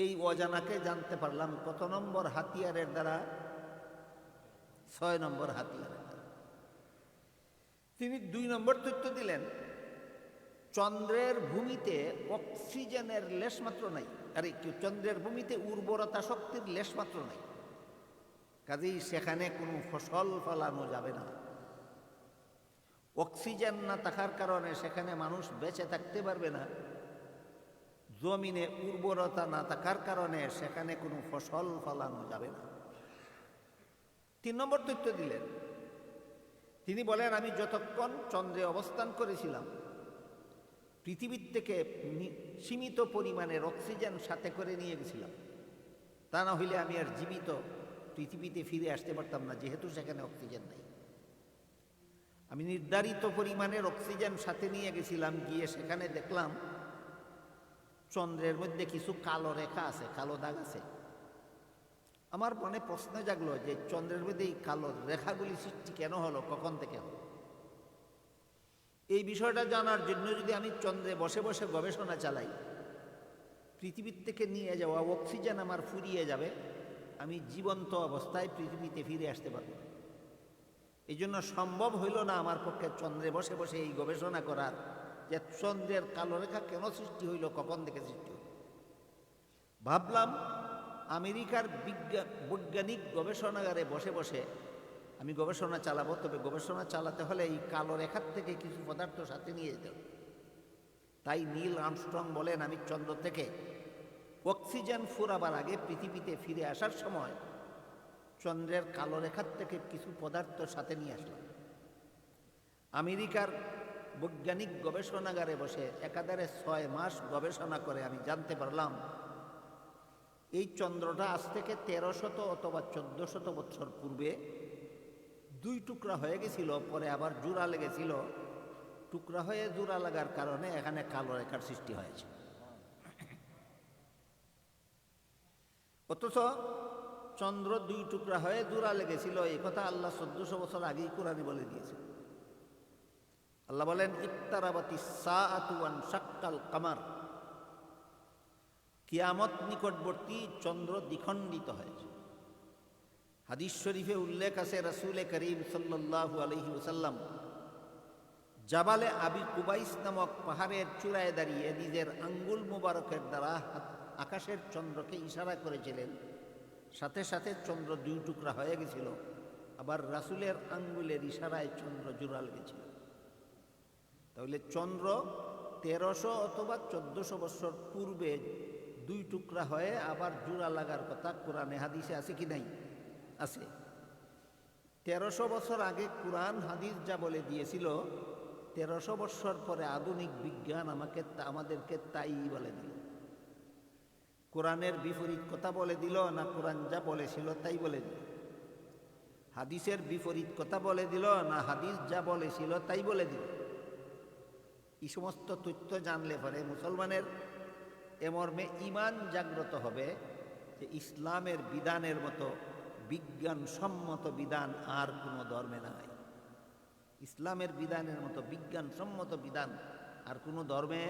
এই অজানাকে জানতে পারলাম কত নম্বর হাতিয়ারের দ্বারা? 6 নম্বর হাতিয়ারের দ্বারা। তিনি 2 নম্বর তথ্য দিলেন, চন্দ্রের ভূমিতে অক্সিজেনের লেশমাত্র নাই। আরে চন্দ্রের ভূমিতে উর্বরতা শক্তির লেশমাত্র নাই, কাজেই সেখানে কোনো ফসল ফলানো যাবে না। অক্সিজেন না থাকার কারণে সেখানে মানুষ বেঁচে থাকতে পারবে না। জমিনে উর্বরতা না থাকার কারণে সেখানে কোনো ফসল ফলানো যাবে না। 3 নম্বর তথ্য দিলেন, তিনি বলেন, আমি যতক্ষণ চন্দ্রে অবস্থান করেছিলাম পৃথিবীর থেকে সীমিত পরিমাণের অক্সিজেন সাথে করে নিয়ে গেছিলাম, তা না হইলে আমি আর জীবিত পৃথিবীতে ফিরে আসতে পারতাম না, যেহেতু সেখানে অক্সিজেন নাই। আমি নির্ধারিত পরিমাণের অক্সিজেন সাথে নিয়ে গেছিলাম, গিয়ে সেখানে দেখলাম চন্দ্রের মধ্যে কিছু কালো রেখা আছে, কালো দাগ আছে। আমার মনে প্রশ্ন জাগলো যে চন্দ্রের মধ্যে এই কালো রেখাগুলি সৃষ্টি কেন হলো, কখন থেকে হলো? এই বিষয়টা জানার জন্য যদি আমি চন্দ্রে বসে বসে গবেষণা চালাই, পৃথিবীর থেকে নিয়ে যাওয়া অক্সিজেন আমার ফুরিয়ে যাবে, আমি জীবন্ত অবস্থায় পৃথিবীতে ফিরে আসতে পারব। এই জন্য সম্ভব হইল না আমার পক্ষে চন্দ্রে বসে বসে এই গবেষণা করার, যে চন্দ্রের কালো রেখা কেন সৃষ্টি হইল, কখন থেকে সৃষ্টি হইল। ভাবলাম আমেরিকার বৈজ্ঞানিক গবেষণাগারে বসে বসে আমি গবেষণা চালাবো, তবে গবেষণা চালাতে হলে এই কালো রেখার থেকে কিছু পদার্থ সাথে নিয়ে যেতে হবে। তাই নীল আর্মস্ট্রং বলেন, আমি চন্দ্র থেকে অক্সিজেন ফুরাবার আগে পৃথিবীতে ফিরে আসার সময় চন্দ্রের কালো রেখার থেকে কিছু পদার্থ সাথে নিয়ে আসলাম। আমেরিকার বৈজ্ঞানিক গবেষণাগারে বসে একাধারে 6 মাস গবেষণা করে আমি জানতে পারলাম এই চন্দ্রটা আজ থেকে 1300 অথবা 1400 বছর পূর্বে 2 টুকরা হয়ে গেছিল, পরে আবার জোড়া লেগেছিল। টুকরা হয়ে জোড়া লাগার কারণে এখানে কালো রেখার সৃষ্টি হয়েছে। অথচ চন্দ্র 2 টুকরা হয়ে জোড়া লেগেছিল, এই কথা আল্লাহ 1400 বছর আগেই কোরআনে বলে দিয়েছে। আল্লাহ বলেন, ইক্তারাবাতিস সাআতু ওয়ানশাক্কাল কামার, কিয়ামত নিকটবর্তী, চন্দ্র দ্বিখণ্ডিত হয়েছে। হাদিস শরীফে উল্লেখ আছে, রাসূল করিম সাল্লাল্লাহু আলাইহি ওয়াসাল্লাম জাবালে আবি কুবাইস নামক পাহাড়ের চূড়ায় দাঁড়িয়ে নিজের আঙ্গুল মুবারকের দ্বারা আকাশের চন্দ্রকে ইশারা করেছিলেন। সাথে সাথে চন্দ্র 2 টুকরা হয়ে গেছিল, আবার রাসূলের আঙ্গুলের ইশারায় চন্দ্র জোড়া লেগেছিল। তাহলে চন্দ্র 1300 অথবা 1400 বছর পূর্বে 2 টুকরা হয়ে আবার জোড়া লাগার কথা কোরআনে হাদিসে আছে কি নাই? আছে। 1300 বছর আগে কোরআন হাদিস যা বলে দিয়েছিল, 1300 বছর পরে আধুনিক বিজ্ঞান আমাদেরকে তাই বলে দিল। কোরআনের বিপরীত কথা বলে দিল না, কোরআন যা বলেছিল তাই বলে দিল? হাদিসের বিপরীত কথা বলে দিল না, হাদিস যা বলেছিল তাই বলে দিল? এই সমস্ত তথ্য জানলে পরে মুসলমানের মর্মে ঈমান জাগ্রত হবে যে ইসলামের বিধানের মতো বিজ্ঞানসম্মত বিধান আর কোনো ধর্মে নাই। ইসলামের বিধানের মতো বিজ্ঞানসম্মত বিধান আর কোনো ধর্মে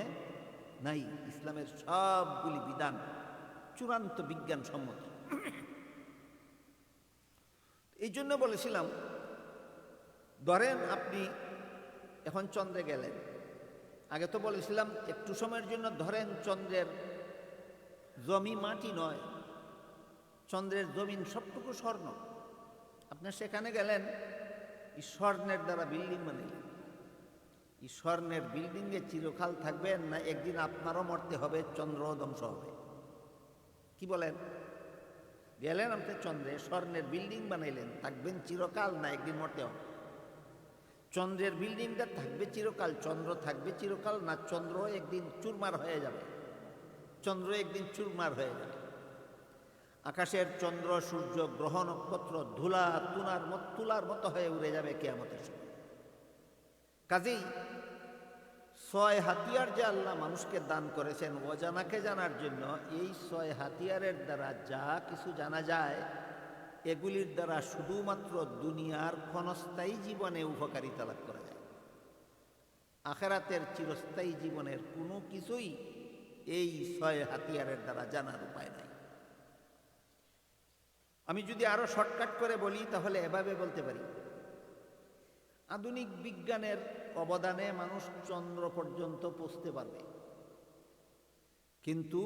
নাই। ইসলামের সবগুলি বিধান চূড়ান্ত বিজ্ঞানসম্মত। এই জন্য বলেছিলাম ধরেন আপনি এখন চন্দ্রে গেলেন, আগে তো বলেছিলাম একটু সময়ের জন্য ধরেন চন্দ্রের জমি মাটি নয়, চন্দ্রের জমিন সবটুকু স্বর্ণ। আপনি সেখানে গেলেন, এই স্বর্ণের দ্বারা বিল্ডিং বানাইলেন। এই স্বর্ণের বিল্ডিংয়ে চিরকাল থাকবেন, না একদিন আপনারও মরতে হবে, চন্দ্রও ধ্বংস হবে? কি বলেন? গেলেন আপনি চন্দ্রে, স্বর্ণের বিল্ডিং বানাইলেন, থাকবেন চিরকাল, না একদিন মরতে হবে? চন্দ্রের বিল্ডিংটা থাকবে চিরকাল, চন্দ্র থাকবে চিরকাল, না চন্দ্র একদিন চুরমার হয়ে যাবে? চন্দ্র একদিন চুরমার হয়ে যাবে। আকাশের চন্দ্র, সূর্য, গ্রহ, নক্ষত্র ধুলা তুলার মতো হয়ে উড়ে যাবে কিয়ামতের সময়। কাজেই 6 হাতিয়ার যে আল্লাহ মানুষকে দান করেছেন অজানাকে জানার জন্য, এই 6 হাতিয়ারের দ্বারা যা কিছু জানা যায়, এগুলির দ্বারা শুধুমাত্র দুনিয়ার ক্ষণস্থায়ী জীবনে উপকারিতা লাভ করা যায়। আখিরাতের চিরস্থায়ী জীবনের কোনো কিছুই এই 6 হাতিয়ারের দ্বারা জানার উপায় নাই। আমি যদি আরো শর্টকাট করে বলি তাহলে এভাবে বলতে পারি, আধুনিক বিজ্ঞানের অবদানে মানুষ চন্দ্র পর্যন্ত পৌঁছতে পারবে, কিন্তু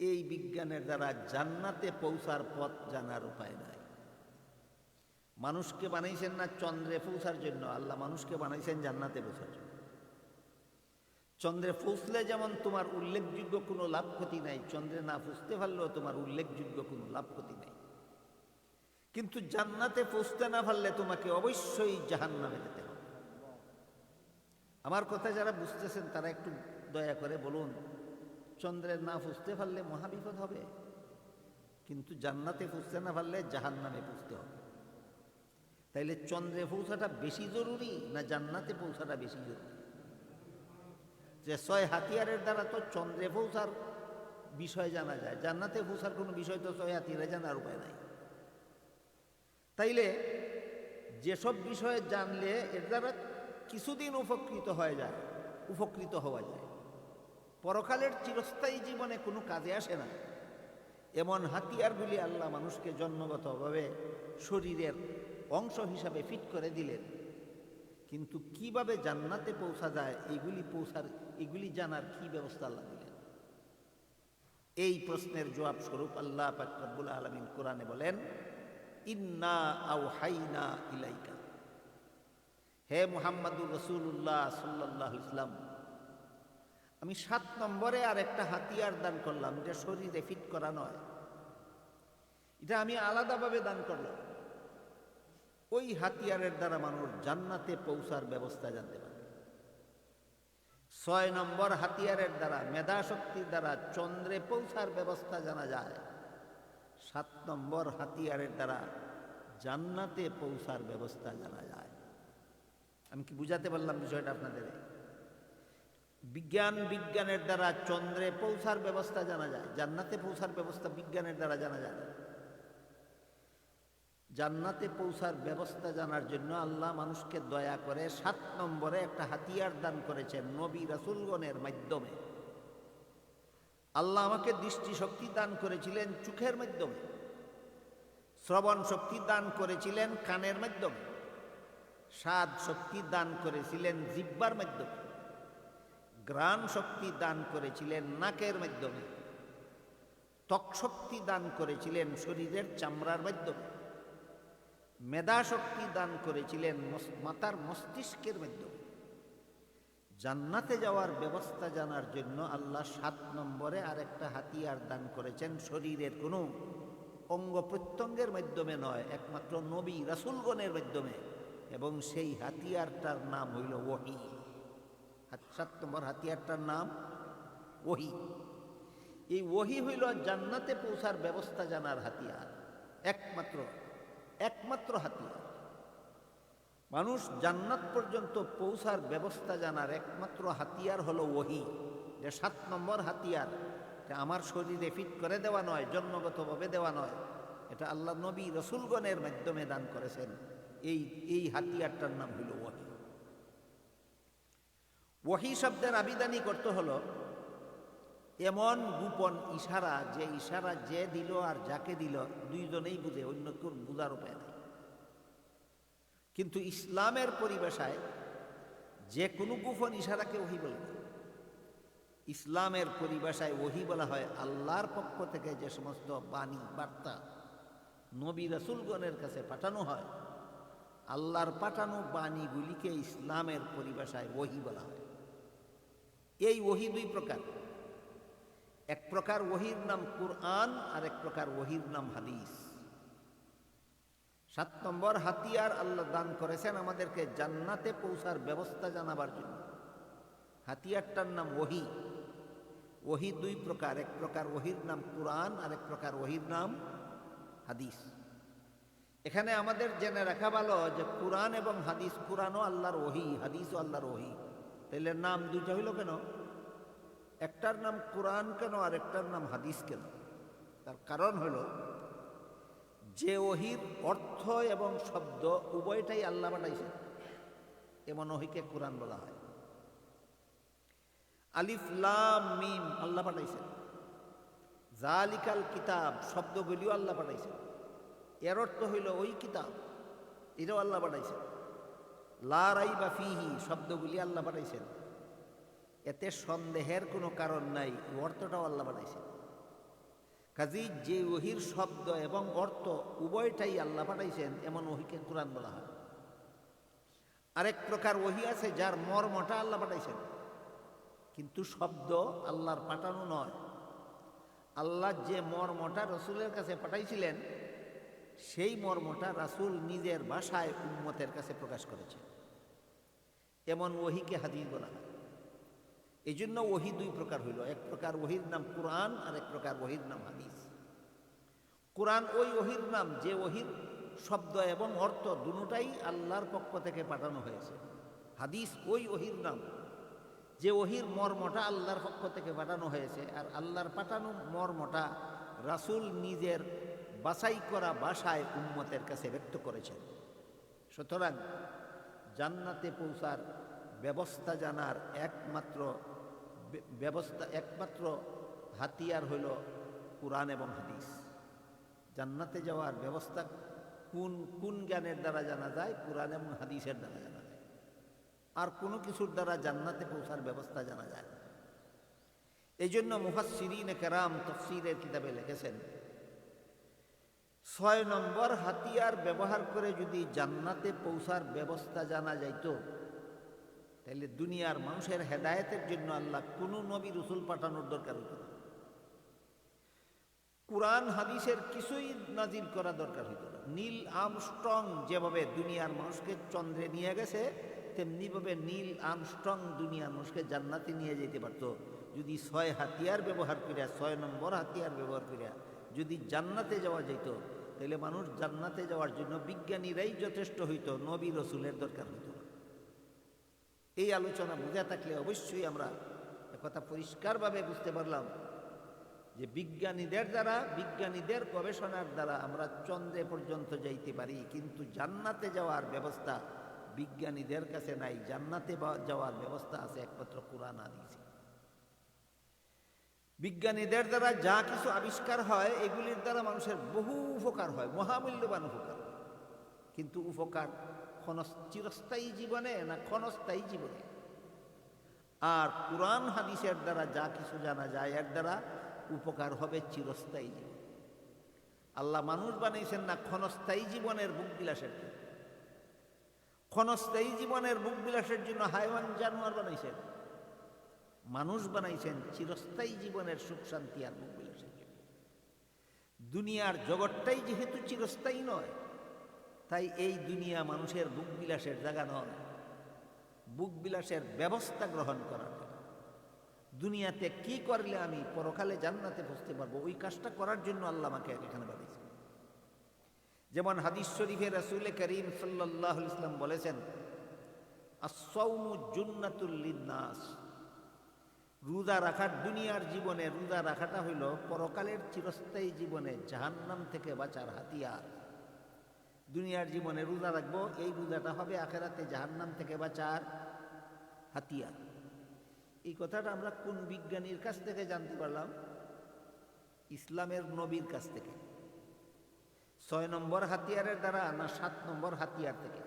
এই বিজ্ঞানের দ্বারা জান্নাতে পৌঁছার পথ জানার উপায় নাই। মানুষকে বানাইছেন না চন্দ্রে পৌঁছার জন্য, আল্লাহ মানুষকে বানাইছেন জান্নাতে পৌঁছার জন্য। চন্দ্রে পৌঁছলে যেমন তোমার উল্লেখযোগ্য কোনো লাভ ক্ষতি নাই, চন্দ্রে না পৌঁছতে পারলেও তোমার উল্লেখযোগ্য কোনো লাভ ক্ষতি নাই। কিন্তু জান্নাতে পৌঁছতে না পারলে তোমাকে অবশ্যই জাহান্নামে যেতে হবে। আমার কথা যারা বুঝতেছেন তারা একটু দয়া করে বলুন, চন্দ্রে না পৌঁছতে পারলে মহাবিপদ হবে, কিন্তু জান্নাতে পৌঁছতে না পারলে জাহান্নামে পৌঁছতে হবে। তাইলে চন্দ্রে পৌঁছাটা বেশি জরুরি না জান্নাতে পৌঁছাটা বেশি জরুরি? যে 6 হাতিয়ারের দ্বারা তো চন্দ্রে পৌঁছার বিষয় জানা যায়, জান্নাতে পৌঁছার কোনো বিষয় তো 6 হাতিয়ারে জানার উপায় নাই। তাইলে যেসব বিষয়ে জানলে এর দ্বারা কিছুদিন উপকৃত হওয়া যায়, পরকালের চিরস্থায়ী জীবনে কোনো কাজে আসে না, এমন হাতিয়ারগুলি আল্লাহ মানুষকে জন্মগতভাবে শরীরের অংশ হিসাবে ফিট করে দিলেন। কিন্তু কিভাবে জান্নাতে পৌঁছা যায় এগুলি জানার কি ব্যবস্থা আল্লাহ দিলেন? এই প্রশ্নের জবাব স্বরূপ আল্লাহ পাক রব্বুল আলামিন কোরআনে বলেন, ইন্না আওহাইনা ইলাইকা, হে মুহাম্মাদুর রাসূলুল্লাহ সাল্লাল্লাহু আলাইহি ওয়াসাল্লাম, আমি 7 নম্বরে আর একটা হাতিয়ার দান করলাম, যে শরীরে ফিট করা নয়, এটা আমি আলাদাভাবে দান করলাম। ওই হাতিয়ারের দ্বারা মানুষ জান্নাতে পৌঁছার ব্যবস্থা জানতে পারবে। 6 নম্বর হাতিয়ারের দ্বারা, মেধা শক্তির দ্বারা চন্দ্রে পৌঁছার ব্যবস্থা জানা যায়। 7 নম্বর হাতিয়ারের দ্বারা জান্নাতে পৌঁছার ব্যবস্থা জানা যায়। আমি কি বুঝাতে পারলাম বিষয়টা আপনাদের? বিজ্ঞানের দ্বারা চন্দ্রে পৌঁছার ব্যবস্থা জানা যায়, জান্নাতে পৌঁছার ব্যবস্থা বিজ্ঞানের দ্বারা জানা যায় না। জান্নাতে পৌঁছার ব্যবস্থা জানার জন্য আল্লাহ মানুষকে দয়া করে 7 নম্বরে একটা হাতিয়ার দান করেছেন নবী রাসূলগণের মাধ্যমে। আল্লাহ আমাকে দৃষ্টি শক্তি দান করেছিলেন চোখের মাধ্যমে, শ্রবণ শক্তি দান করেছিলেন কানের মাধ্যমে, স্বাদ শক্তি দান করেছিলেন জিহ্বার মাধ্যমে, ঘ্রাণ শক্তি দান করেছিলেন নাকের মাধ্যমে, ত্বক শক্তি দান করেছিলেন শরীরের চামড়ার মাধ্যমে, মেধা শক্তি দান করেছিলেন মাথার মস্তিষ্কের মাধ্যমে। জান্নাতে যাওয়ার ব্যবস্থা জানার জন্য আল্লাহ 7 নম্বরে আরেকটা হাতিয়ার দান করেছেন, শরীরের কোনো অঙ্গ প্রত্যঙ্গের মাধ্যমে নয়, একমাত্র নবী রাসূলগণের মাধ্যমে, এবং সেই হাতিয়ারটার নাম হইল ওহী। 7 নম্বর হাতিয়ারটার নাম ওহী। এই ওহী হইল জান্নাতে পৌঁছার ব্যবস্থা জানার হাতিয়ার, একমাত্র হাতিয়ার। মানুষ জান্নাত পর্যন্ত পৌঁছার ব্যবস্থা জানার একমাত্র হাতিয়ার হলো ওহী। যে 7 নম্বর হাতিয়ার, এটা আমার শরীরে ফিট করে দেওয়া নয়, জন্মগতভাবে দেওয়া নয়, এটা আল্লাহ নবী রাসূলগণের মাধ্যমে দান করেছেন। এই হাতিয়ারটার নাম হইল ওহী। ওহী শব্দের আবিধানিক অর্থ হলো এমন গোপন ইশারা, যে ইশারা যে দিল আর যাকে দিল দুইজনেই বুঝে, অন্য কেউ বুঝার উপায় নেই। কিন্তু ইসলামের পরিভাষায় যে কোনো গোপন ইশারাকে ওহী বলে না। ইসলামের পরিভাষায় ওহী বলা হয় আল্লাহর পক্ষ থেকে যে সমস্ত বাণী বার্তা নবী রাসূলগণের কাছে পাঠানো হয়, আল্লাহর পাঠানো বাণীগুলিকে ইসলামের পরিভাষায় ওহী বলা হয়। এই ওহী দুই প্রকার। এক প্রকার ওহীর নাম কুরআন, আর এক প্রকার ওহীর নাম হাদিস। 7 নম্বর হাতিয়ার আল্লাহ দান করেছেন আমাদেরকে জান্নাতে পৌঁছার ব্যবস্থা জানাবার জন্য। হাতিয়ারটার নাম ওহী। ওহী দুই প্রকার, এক প্রকার ওহীর নাম কুরআন, আর এক প্রকার ওহীর নাম হাদিস। এখানে আমাদের জেনে রাখা ভালো যে কুরআন এবং হাদিস, কুরআনও আল্লাহর ওহী, হাদিসও আল্লাহর ওহী। তাহলে নাম দুইটা হইল কেন? একটার নাম কুরআন কেন আর একটার নাম হাদিস কেন? তার কারণ হলো যে ওহীর অর্থ এবং শব্দ উভয়টাই আল্লাহ পাঠাইছেন, এমন ওহীকে কুরআন বলা হয়। আলিফ লাম মিম আল্লাহ পাঠাইছেন। জালিকাল কিতাব শব্দগুলিও আল্লাহ পাঠাইছেন, এর অর্থ হইল ওই কিতাব, এটাও আল্লাহ পাঠাইছেন। লা রাইবা ফিহি শব্দগুলি আল্লাহ পাঠাইছেন, এতে সন্দেহের কোনো কারণ নাই, অর্থটাও আল্লাহ পাঠাইছেন। কাজী যে ওহীর শব্দ এবং অর্থ উভয়টাই আল্লাহ পাঠাইছেন, এমন ওহীকে কুরআন বলা হয়। আরেক প্রকার ওহী আছে যার মর্মটা আল্লাহ পাঠাইছেন, কিন্তু শব্দ আল্লাহর পাঠানো নয়। আল্লাহ যে মর্মটা রাসূলের কাছে পাঠাইছিলেন, সেই মর্মটা রাসূল নিজের ভাষায় উম্মতের কাছে প্রকাশ করেছে, এমন ওহীকে হাদিস বলা হয়। এই জন্য ওহী দুই প্রকার হইল, এক প্রকার ওহীর নাম কুরআন, আর এক প্রকার ওহীর নাম হাদিস। কুরআন ওই ওহীর নাম যে ওহীর শব্দ এবং অর্থ দুটোটাই আল্লাহর পক্ষ থেকে পাঠানো হয়েছে। হাদিস ওই ওহীর নাম যে ওহীর মর্মটা আল্লাহর পক্ষ থেকে পাঠানো হয়েছে, আর আল্লাহর পাঠানো মর্মটা রাসূল নিজের বাছাই করা ভাষায় উম্মতের কাছে ব্যক্ত করেছেন। সুতরাং জান্নাতে পৌঁছার ব্যবস্থা জানার একমাত্র হাতিয়ার হইল কুরআন এবং হাদিস। জান্নাতে যাওয়ার ব্যবস্থা কোন জ্ঞানের দ্বারা জানা যায়? কুরআন এবং হাদিসের দ্বারা জানা যায়। আর কোনো কিছুর দ্বারা জান্নাতে পৌঁছার ব্যবস্থা জানা যায় না। এই জন্য মুফাসসিরিনে কেরাম তাফসীরের কিতাবে লিখেছেন, 6 নম্বর হাতিয়ার ব্যবহার করে যদি জান্নাতে পৌঁছার ব্যবস্থা জানা যাইত, তাহলে দুনিয়ার মানুষের হেদায়েতের জন্য আল্লাহ কোনো নবী রাসূল পাঠানোর দরকার হইত না। কুরআন হাদিসের কিছুই নাজিল করা দরকার হইত না। নীল আর্মস্ট্রং যেভাবে দুনিয়ার মানুষকে চন্দ্রে নিয়ে গেছে, তেমনিভাবে নীল আর্মস্ট্রং দুনিয়ার মানুষকে জান্নাতে নিয়ে যেতে পারত যদি 6 হাতিয়ার ব্যবহার করিয়া, 6 নম্বর হাতিয়ার ব্যবহার করিয়া যদি জান্নাতে যাওয়া যেত, তাহলে মানুষ জান্নাতে যাওয়ার জন্য বিজ্ঞানীরাই যথেষ্ট হইত, নবী রাসূলের দরকার হইত না। এই আলোচনা বুঝা থাকলে অবশ্যই আমরা একথা পরিষ্কারভাবে বুঝতে পারলাম যে বিজ্ঞানীদের গবেষণার দ্বারা আমরা চন্দ্রে পর্যন্ত যাইতে পারি, কিন্তু জান্নাতে যাওয়ার ব্যবস্থা বিজ্ঞানীদের কাছে নাই। জান্নাতে যাওয়ার ব্যবস্থা আছে একমাত্র কুরআন হাদিসে। বিজ্ঞানীদের দ্বারা যা কিছু আবিষ্কার হয়, এগুলির দ্বারা মানুষের বহু উপকার হয়, মহামূল্যবান উপকার, কিন্তু উপকার চিরস্থায়ী জীবনে না ক্ষণস্থায়ী জীবনে। আর কুরআন হাদিসের দ্বারা যা কিছু জানা যায়, এর দ্বারা উপকার হবে চিরস্থায়ী জীবন। আল্লাহ মানুষ বানাইছেন না ক্ষণস্থায়ী জীবনের বুক বিলাসের জন্য। ক্ষণস্থায়ী জীবনের বুক বিলাসের জন্য হাইওয়ান জানোয়ার বানাইছেন, মানুষ বানাইছেন চিরস্থায়ী জীবনের সুখ শান্তি আর বুক বিলাসের জন্য। দুনিয়ার জগৎটাই যেহেতু চিরস্থায়ী নয়, তাই এই দুনিয়া মানুষের বুক বিলাসের জায়গা নয়, বুক বিলাসের ব্যবস্থা গ্রহণ করার জন্য। দুনিয়াতে কি করলে আমি পরকালে জান্নাতে পৌঁছতে পারবো, ওই কাজটা করার জন্য আল্লাহ আমাকে এখানে বানিয়েছেন। যেমন হাদিস শরীফে রাসূল করিম সাল্লাল্লাহু আলাইহি ওয়াসাল্লাম বলেছেন, আস-সাওমু জুন্নাতুল লিন-নাস, রোজা রাখার দুনিয়ার জীবনে রোজা রাখাটা হইল পরকালের চিরস্থায়ী জীবনে জাহান্নাম থেকে বাঁচার হাতিয়ার। দুনিয়ার জীবনে রোজা রাখবো, এই রোজাটা হবে আখেরাতে জাহান্নাম থেকে বাঁচার হাতিয়ার। এই কথাটা আমরা কোন বিজ্ঞানীর কাছ থেকে জানতে পারলাম? ইসলামের নবীর কাছ থেকে। 6 নম্বর হাতিয়ারের দ্বারা না 7 নম্বর হাতিয়ার থেকে?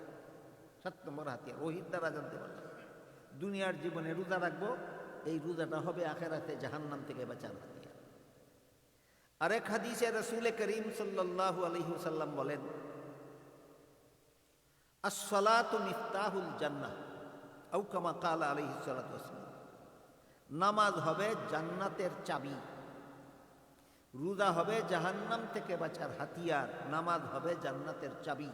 7 নম্বর হাতিয়ার, ওহির দ্বারা জানতে পারলাম। দুনিয়ার জীবনে রোজা রাখবো, এই রোজাটা হবে আখেরাতে জাহান্নাম থেকে বাঁচার হাতিয়ার। আরেক হাদিসে রাসূল করিম সাল্লাল্লাহু আলাইহি ওয়াসাল্লাম বলেন, আস-সালাতু মিফতাহুল জান্নাহ আও কামা ক্বালা আলাইহিস সালাতু ওয়াসসালাম। নামাজ হবে জান্নাতের চাবি, রোজা হবে জাহান্নাম থেকে বাঁচার হাতিয়ার, নামাজ হবে জান্নাতের চাবি।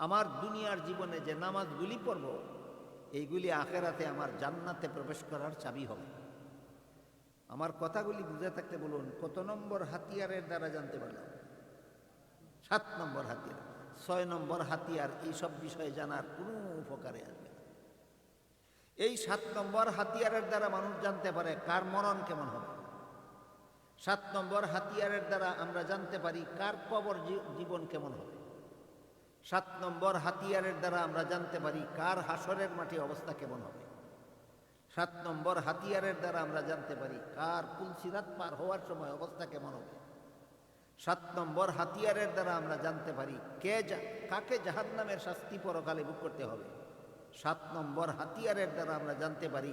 আমার দুনিয়ার জীবনে যে নামাজগুলি পড়ব, এইগুলি আখেরাতে আমার জান্নাতে প্রবেশ করার চাবি হবে। আমার কথাগুলি বুঝে থাকতে বলুন, কত নম্বর হাতিয়ারের দ্বারা জানতে পারলাম? 7 নম্বর হাতিয়ার। 6 নম্বর হাতিয়ার এইসব বিষয়ে জানার কোনো উপকারে আসবে না। এই 7 নম্বর হাতিয়ারের দ্বারা মানুষ জানতে পারে কার মরণ কেমন হবে। 7 নম্বর হাতিয়ারের দ্বারা আমরা জানতে পারি কার কবর জীবন কেমন হবে। 7 নম্বর হাতিয়ারের দ্বারা আমরা জানতে পারি কার হাসরের মাঠে অবস্থা কেমন হবে। 7 নম্বর হাতিয়ারের দ্বারা আমরা জানতে পারি কার পুলসিরাত পার হওয়ার সময় অবস্থা কেমন হবে। 7 নম্বর হাতিয়ারের দ্বারা আমরা জানতে পারি কাকে জাহান্নামের শাস্তি পরকালে ভোগ করতে হবে। 7 নম্বর হাতিয়ারের দ্বারা আমরা জানতে পারি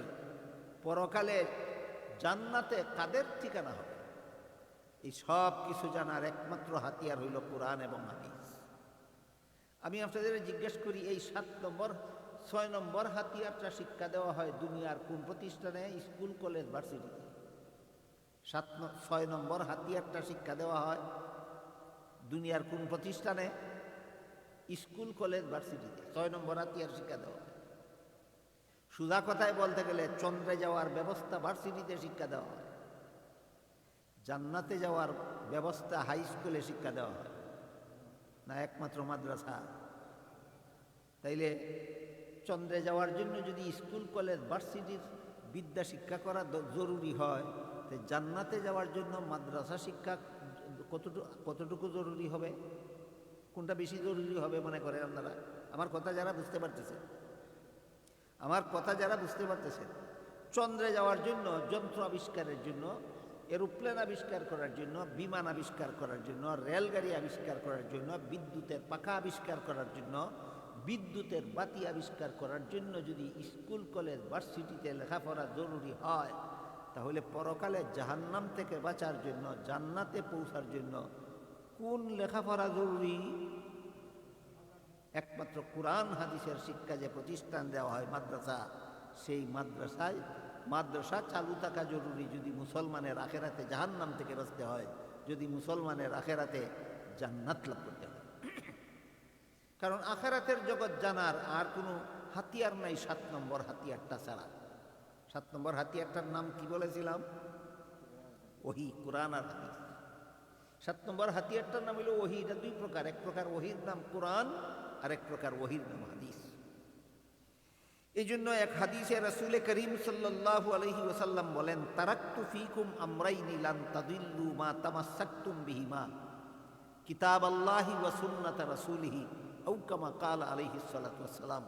পরকালে জান্নাতে কাদের ঠিকানা হবে। এই সব কিছু জানার একমাত্র হাতিয়ার হইল কোরআন এবং হাদিস। আমি আপনাদের জিজ্ঞেস করি, এই 7 নম্বর 6 নম্বর হাতিয়ারটা শিক্ষা দেওয়া হয় দুনিয়ার কোন প্রতিষ্ঠানে? স্কুল, কলেজ, ভার্সিটিতে। 6 নম্বর হাতিয়ারটা শিক্ষা দেওয়া হয় দুনিয়ার কোন প্রতিষ্ঠানে? স্কুল, কলেজ, ভার্সিটিতে 6 নম্বর হাতিয়ার শিক্ষা দেওয়া হয়। সোজা কথায় বলতে গেলে চন্দ্রে যাওয়ার ব্যবস্থা ভার্সিটিতে শিক্ষা দেওয়া হয়, জান্নাতে যাওয়ার ব্যবস্থা হাই স্কুলে শিক্ষা দেওয়া হয় না একমাত্র মাদ্রাসা? তাইলে চন্দ্রে যাওয়ার জন্য যদি স্কুল, কলেজ, ভার্সিটির বিদ্যা শিক্ষা করা জরুরি হয়, তো জান্নাতে যাওয়ার জন্য মাদ্রাসা শিক্ষা কতটুকু জরুরি হবে? কোনটা বেশি জরুরি হবে মনে করেন আপনারা? আমার কথা যারা বুঝতে পারতেছেন, চন্দ্রে যাওয়ার জন্য যন্ত্র আবিষ্কারের জন্য, এরোপ্লেন আবিষ্কার করার জন্য, বিমান আবিষ্কার করার জন্য, রেলগাড়ি আবিষ্কার করার জন্য, বিদ্যুতের পাখা আবিষ্কার করার জন্য, বিদ্যুতের বাতি আবিষ্কার করার জন্য যদি স্কুল, কলেজ, ভার্সিটিতে লেখাপড়া জরুরি হয়, তাহলে পরকালে জাহান্নাম থেকে বাঁচার জন্য, জান্নাতে পৌঁছার জন্য কোন লেখাপড়া জরুরি? একমাত্র কোরআন হাদিসের শিক্ষা যে প্রতিষ্ঠান দেওয়া হয় মাদ্রাসা, সেই মাদ্রাসা চালু থাকা জরুরি যদি মুসলমানের আখেরাতে জাহান্নাম থেকে বাঁচতে হয়, যদি মুসলমানের আখেরাতে জান্নাত লাভ করতে হয়। কারণ আখেরাতের জগৎ জানার আর কোনো হাতিয়ার নাই 7 নম্বর হাতিয়ারটা ছাড়া। 7 নম্বর হাতিয়ারটার নাম কি বলেছিলাম? ওহী, কোরআন আর হাদিস। 7 নম্বর হাতিয়ারটার নাম হলো ওহী। এটা 2 প্রকার, এক প্রকার ওহীর নাম কোরআন, আর এক প্রকার ওহীর নাম হাদিস। এই জন্য এক হাদিসে রাসূল করিম সাল্লাল্লাহু আলাইহি ওয়াসাল্লাম বলেন, তারাকতু ফীকুম আমরাইনি লান তাদিল্লু মা তামাসসাকতুম বিহিমা, কিতাবাল্লাহি ওয়া সুন্নাত রাসূলিহি আও কামা ক্বালা আলাইহিস সালাতু ওয়াসসালাম।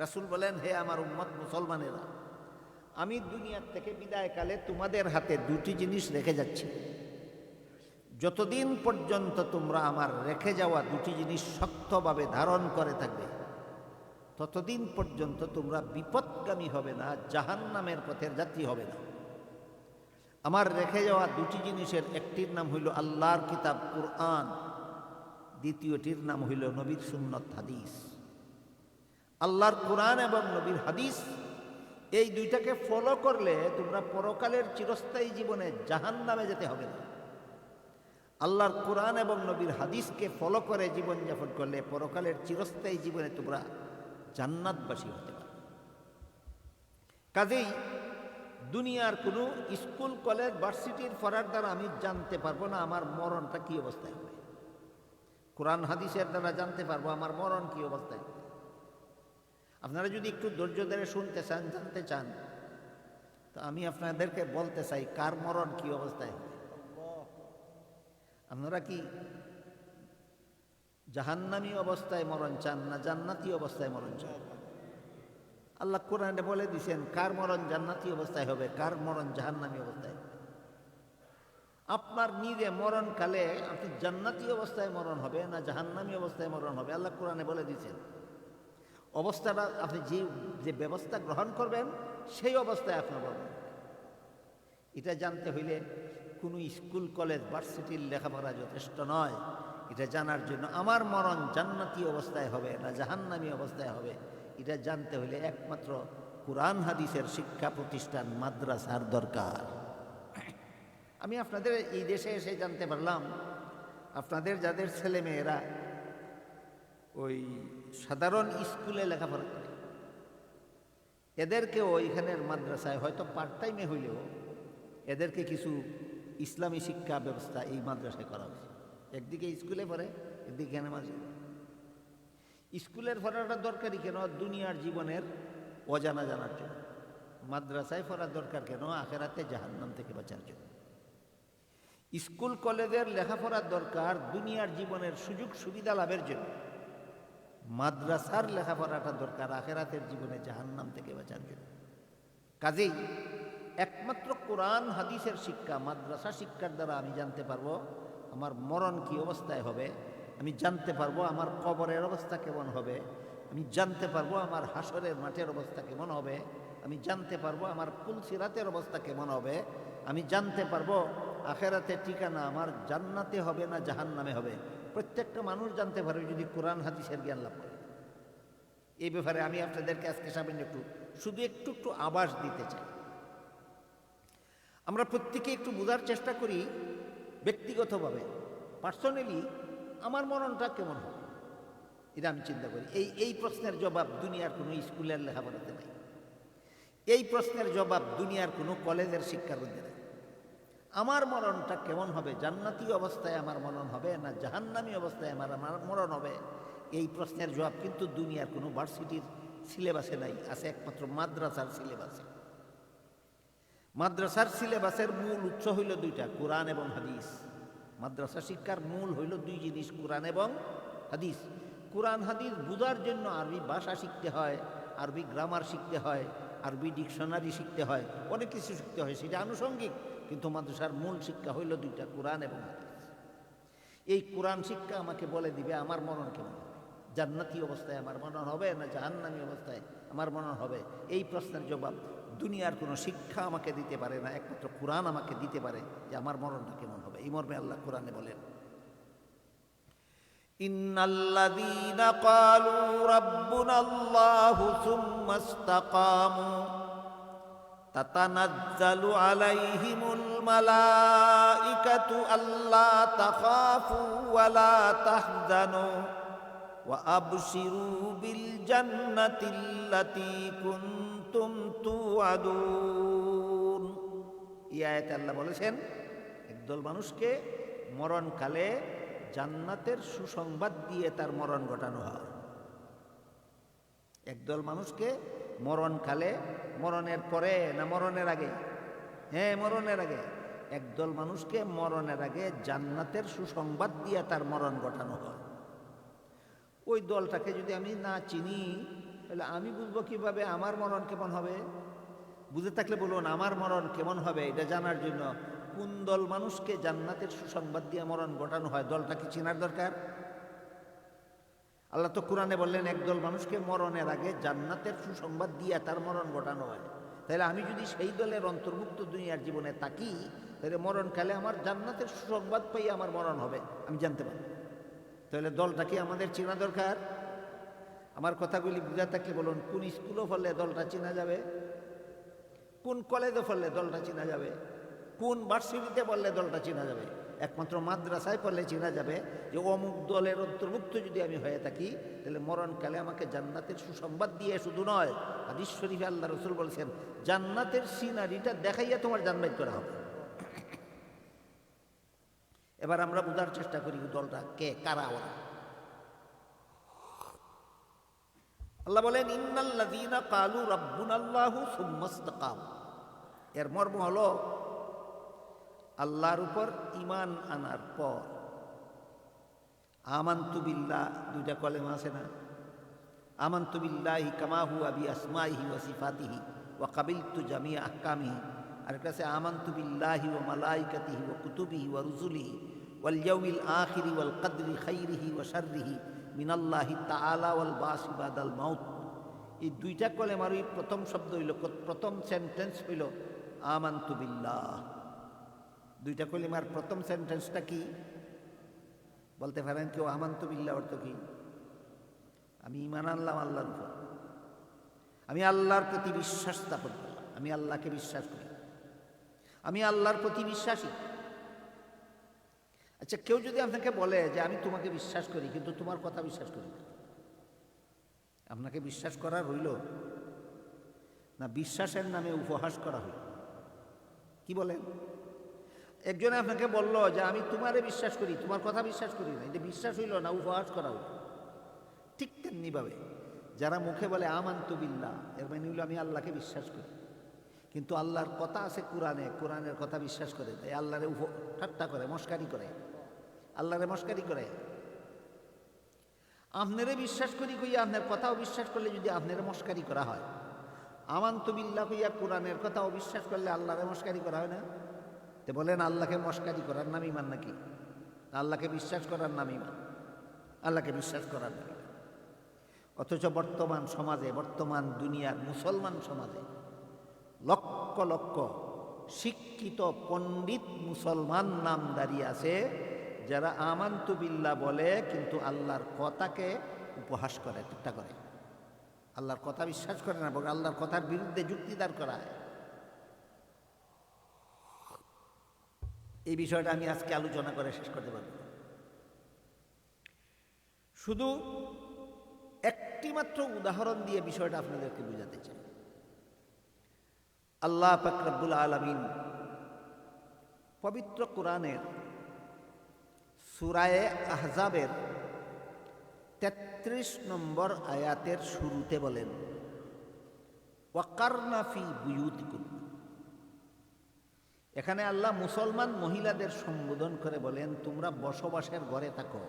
রাসূল বলেন, হে আমার উম্মত মুসলমানেরা, আমি দুনিয়ার থেকে বিদায়কালে তোমাদের হাতে 2টি জিনিস রেখে যাচ্ছি। যতদিন পর্যন্ত তোমরা আমার রেখে যাওয়া 2টি জিনিস শক্তভাবে ধারণ করে থাকবে, ততদিন পর্যন্ত তোমরা বিপদগামী হবে না, জাহান্নামের পথের যাত্রী হবে না। আমার রেখে যাওয়া 2টি জিনিসের একটির নাম হইল আল্লাহর কিতাব কুরআন, দ্বিতীয়টির নাম হইল নবীর সুন্নত হাদিস। আল্লাহর কুরআন এবং নবীর হাদিস, এই 2টাকে ফলো করলে তোমরা পরকালের চিরস্থায়ী জীবনে জাহান্নামে যেতে হবে না। আল্লাহর কুরআন এবং নবীর হাদিসকে ফলো করে জীবনযাপন করলে পরকালের চিরস্থায়ী জীবনে তোমরা জান্নাতবাসী হতে পারবে। কাজেই দুনিয়ার কোনো স্কুল, কলেজ, ভার্সিটির পড়ার দ্বারা আমি জানতে পারবো না আমার মরণটা কী অবস্থায় হবে। কোরআন হাদিসের দ্বারা জানতে পারবো আমার মরণ কী অবস্থায় হবে। আপনারা যদি একটু ধৈর্য ধরে শুনতে চান, জানতে চান, তো আমি আপনাদেরকে বলতে চাই কার মরণ কী অবস্থায় হবে। আপনারা কি জাহান্নামী অবস্থায় মরণ চান না জান্নাতি অবস্থায় মরণ চান? আল্লাহ কোরআনে বলে দিয়েছেন কার মরণ জান্নাতি অবস্থায় হবে, কার মরণ জাহান্নামী অবস্থায় হবে। আপনার নিজে মরণকালে আপনি জান্নাতি অবস্থায় মরণ হবে না জাহান্নামী অবস্থায় মরণ হবে, আল্লাহ কোরআনে বলে দিয়েছেন। অবস্থাটা আপনি যে ব্যবস্থা গ্রহণ করবেন সেই অবস্থায় আপনি পাবেন। এটা জানতে হইলে কোনো স্কুল কলেজ ভার্সিটির লেখাপড়া যথেষ্ট নয়। এটা জানার জন্য আমার মরণ জান্নাতি অবস্থায় হবে না জাহান্নামী অবস্থায় হবে, এটা জানতে হলে একমাত্র কুরআন হাদিসের শিক্ষা প্রতিষ্ঠান মাদ্রাসার দরকার। আমি আপনাদের এই দেশে এসে জানতে পারলাম, আপনাদের যাদের ছেলে মেয়েরা ওই সাধারণ স্কুলে লেখাপড়া করে, এদেরকেও এখানের মাদ্রাসায় হয়তো পার্ট টাইমে হইলেও এদেরকে কিছু ইসলামী শিক্ষা ব্যবস্থা এই মাদ্রাসায় করা উচিত। একদিকে স্কুলে পড়ে, একদিকে এখানে মাদ্রাসা। স্কুলের পড়াটা দরকারই কেন? দুনিয়ার জীবনের অজানা জানার জন্য। মাদ্রাসায় পড়ার দরকার কেন? আখেরাতে জাহান্নাম থেকে বাঁচার জন্য। স্কুল কলেজের লেখাপড়ার দরকার দুনিয়ার জীবনের সুযোগ সুবিধা লাভের জন্য। মাদ্রাসার লেখাপড়াটা দরকার আখেরাতের জীবনে জাহান্নাম থেকে বাঁচার জন্য। কাজেই একমাত্র কোরআন হাদিসের শিক্ষা, মাদ্রাসা শিক্ষার দ্বারা আমি জানতে পারবো আমার মরণ কি অবস্থায় হবে, আমি জানতে পারবো আমার কবরের অবস্থা কেমন হবে, আমি জানতে পারবো আমার হাসরের মাঠের অবস্থা কেমন হবে, আমি জানতে পারবো আমার পুলসিরাতের অবস্থা কেমন হবে, আমি জানতে পারবো আখেরাতে ঠিকানা আমার জান্নাতে হবে না জাহান্নামে হবে। প্রত্যেকটা মানুষ জানতে পারবে যদি কোরআন হাদিসের জ্ঞান লাভ করে। এই ব্যাপারে আমি আপনাদেরকে আজকে সামান্য শুধু একটু আভাস দিতে চাই। আমরা প্রত্যেকে একটু বোঝার চেষ্টা করি ব্যক্তিগতভাবে, পার্সোনালি আমার মরণটা কেমন হবে, এটা আমি চিন্তা করি। এই প্রশ্নের জবাব দুনিয়ার কোনো স্কুলের লেখাপড়াতে নেই। এই প্রশ্নের জবাব দুনিয়ার কোনো কলেজের শিক্ষার মধ্যে নেই। আমার মরণটা কেমন হবে, জান্নাতি অবস্থায় আমার মরণ হবে না জাহান্নামী অবস্থায় আমার মরণ হবে, এই প্রশ্নের জবাব কিন্তু দুনিয়ার কোনো ভার্সিটির সিলেবাসে নাই, আছে একমাত্র মাদ্রাসার সিলেবাসে। মাদ্রাসার সিলেবাসের মূল উৎস হইল দুইটা, কোরআন এবং হাদিস। মাদ্রাসা শিক্ষার মূল হইল দুই জিনিস, কোরআন এবং হাদিস। কোরআন হাদিস বুঝার জন্য আরবি ভাষা শিখতে হয়, আরবি গ্রামার শিখতে হয়, আরবি ডিকশনারি শিখতে হয়, অনেক কিছু শিখতে হয়, সেটা আনুষঙ্গিক। কিন্তু মাদ্রাসার মূল শিক্ষা হইল দুইটা, কোরআন এবং হাদিস। এই কোরআন শিক্ষা আমাকে বলে দিবে আমার মরণ কেমন হবে, জান্নাতি অবস্থায় আমার মরণ হবে না জাহান্নামী অবস্থায় আমার মরণ হবে। এই প্রশ্নের জবাব দুনিয়ার কোনো শিক্ষা আমাকে দিতে পারে না, একমাত্র কোরআন আমাকে দিতে পারে যে আমার মরণটা কেমন হবে। এই মর্মে আল্লাহ কোরআনে বলেন, ইন্নাল্লাযীনা ক্বালু রাব্বুনাল্লাহু সুম্মা ইসতাকামু তাতানাজ্জালু আলাইহিমুল মালাইকাতু আল্লা তাখাফু ওয়া লা তাহজানু ওয়া আবশিরু বিল জান্নাতিল্লাতী কুনতুম তুআদুন। এই আয়াতে আল্লাহ বলেছেন একদল মানুষকে মরণকালে জান্নাতের সুসংবাদ দিয়ে তার মরণ ঘটানো হয়। একদল মানুষকে মরণকালে, মরণের পরে না মরণের আগে? হ্যাঁ, মরণের আগে। একদল মানুষকে মরণের আগে জান্নাতের সুসংবাদ দিয়ে তার মরণ ঘটানো হয়। ওই দলটাকে যদি আমি না চিনি তাহলে আমি বুঝবো কিভাবে আমার মরণ কেমন হবে? বুঝে থাকলে বলুন আমার মরণ কেমন হবে, এটা জানার জন্য কোন দল মানুষকে জান্নাতের সুসংবাদ দিয়ে মরণ ঘটানো হয়, দলটাকে চেনার দরকার। আল্লাহ তো কোরআনে বললেন একদল মানুষকে মরণের আগে জান্নাতের সুসংবাদ দিয়ে তার মরণ ঘটানো হয়। তাহলে আমি যদি সেই দলের অন্তর্ভুক্ত দুনিয়ার জীবনে থাকি, তাহলে মরণকালে আমার জান্নাতের সুসংবাদ পাই আমার মরণ হবে, আমি জানতে পারি। তাহলে দলটাকে আমাদের চেনা দরকার। আমার কথাগুলি বুঝা থাকলে বলুন কোন স্কুলও পড়লে দলটা চেনা যাবে, কোন কলেজে পড়লে দলটা চেনা যাবে, কোন ভার্সিটিতে পড়লে দলটা চেনা যাবে? একমাত্র মাদ্রাসায় পড়লে চেনা যাবে যে অমুক দলের অন্তর্ভুক্ত যদি আমি হয়ে থাকি তাহলে মরণকালে আমাকে জান্নাতের সুসংবাদ দিয়ে শুধু নয়, হাদিস শরীফে আল্লাহ রাসূল বলেছেন জান্নাতের সিনারিটা দেখাইয়া তোমার জান্নাত করা হবে। এবার আমরা বোঝার চেষ্টা করি দলটা কে, কারা ওরা। আল্লাহ বলেন ইন্নাল্লাযীনা ক্বালু রাব্বুনাল্লাহু সুম্মা ইসতাকামু। এর মর্ম হলো আল্লাহর উপর ঈমান আনার পর আমানতু বিল্লাহ, দুইটা কলেমা আছে না? আমানতু বিল্লাহি কামা হুয়া বিআসমাইহি ওয়া সিফাতিহি ওয়া কাবিলতু জামিআ আহকামিহি। আর একটা আছে আমানতু বিল্লাহি ওয়া মালাইকাতিহি ওয়া কুতুবিহি ওয়া রুসুলিহি ওয়াল ইয়াউমিল আখিরি ওয়াল কদরি খাইরিহি ওয়া শাররিহি মিনাল্লাহি তাআলা ওয়াল বাসি বাদাল মাউত এই দুইটা কলেমার ওই প্রথম শব্দ হইল, প্রথম সেন্টেন্স হইল আমান্তু বিল্লাহ। দুইটা কলিমার প্রথম সেন্টেন্সটা কি বলতে পারেন কেউ? আমান্তু বিল্লাহ অর্থ কি? আমি ঈমান আনলাম আল্লাহর উপর, আমি আল্লাহর প্রতি বিশ্বাস স্থাপন করলাম, আমি আল্লাহকে বিশ্বাস করি, আমি আল্লাহর প্রতি বিশ্বাসী। আচ্ছা, কেউ যদি আপনাকে বলে যে আমি তোমাকে বিশ্বাস করি কিন্তু তোমার কথা বিশ্বাস করি না, আপনাকে বিশ্বাস করা রইল না বিশ্বাসের নামে উপহাস করা হইল? কি বলেন? একজনে আপনাকে বলল যে আমি তোমারে বিশ্বাস করি, তোমার কথা বিশ্বাস করি না, এটা বিশ্বাস হইল না উপহাস করা হইল? ঠিক তেমনিভাবে যারা মুখে বলে আমান্তু বিল্লাহ, এর মানে হইল আমি আল্লাহকে বিশ্বাস করি, কিন্তু আল্লাহর কথা আছে কোরআনে, কোরআনের কথা বিশ্বাস করে, তাই আল্লাহরে ঠাট্টা করে, মস্কারি করে, আল্লাহরে মস্কারি করে। আপনারে বিশ্বাস করি কইয়া আপনার কথাও বিশ্বাস করলে যদি আপনারে মস্কারি করা হয়, আমান্তু বিল্লাহ কইয়া কোরআনের কথাও বিশ্বাস করলে আল্লাহরে মস্কারি করা হয় না? তো বলেন আল্লাহকে মস্কারি করার নাম ঈমান নাকি? আল্লাহকে বিশ্বাস করার নাম ঈমান? আল্লাহকে বিশ্বাস করার নাম ঈমান। অথচ বর্তমান সমাজে, বর্তমান দুনিয়ার মুসলমান সমাজে লক্ষ লক্ষ শিক্ষিত পণ্ডিত মুসলমান নামদারি আছে যারা আমান্তু বিল্লাহ বলে কিন্তু আল্লাহর কথাকে উপহাস করে, ঠাট্টা করে, আল্লাহর কথা বিশ্বাস করে না, বরং আল্লাহর কথার বিরুদ্ধে যুক্তি দাঁড় করায়। এই বিষয়টা আমি আজকে আলোচনা করে শেষ করতে পারব। শুধু একটি মাত্র উদাহরণ দিয়ে বিষয়টা আপনাদেরকে বুঝাতে চাই। আল্লাহ পাক রব্বুল আলামিন পবিত্র কোরআনের সূরা আহজাবের 33 নম্বর আয়াতের শুরুতে বলেন, ওয়াকারনা ফি বুয়ুতিকুন্না। এখানে আল্লাহ মুসলমান মহিলাদের সম্বোধন করে বলেন, তোমরা বসবাসের ঘরে থাকো।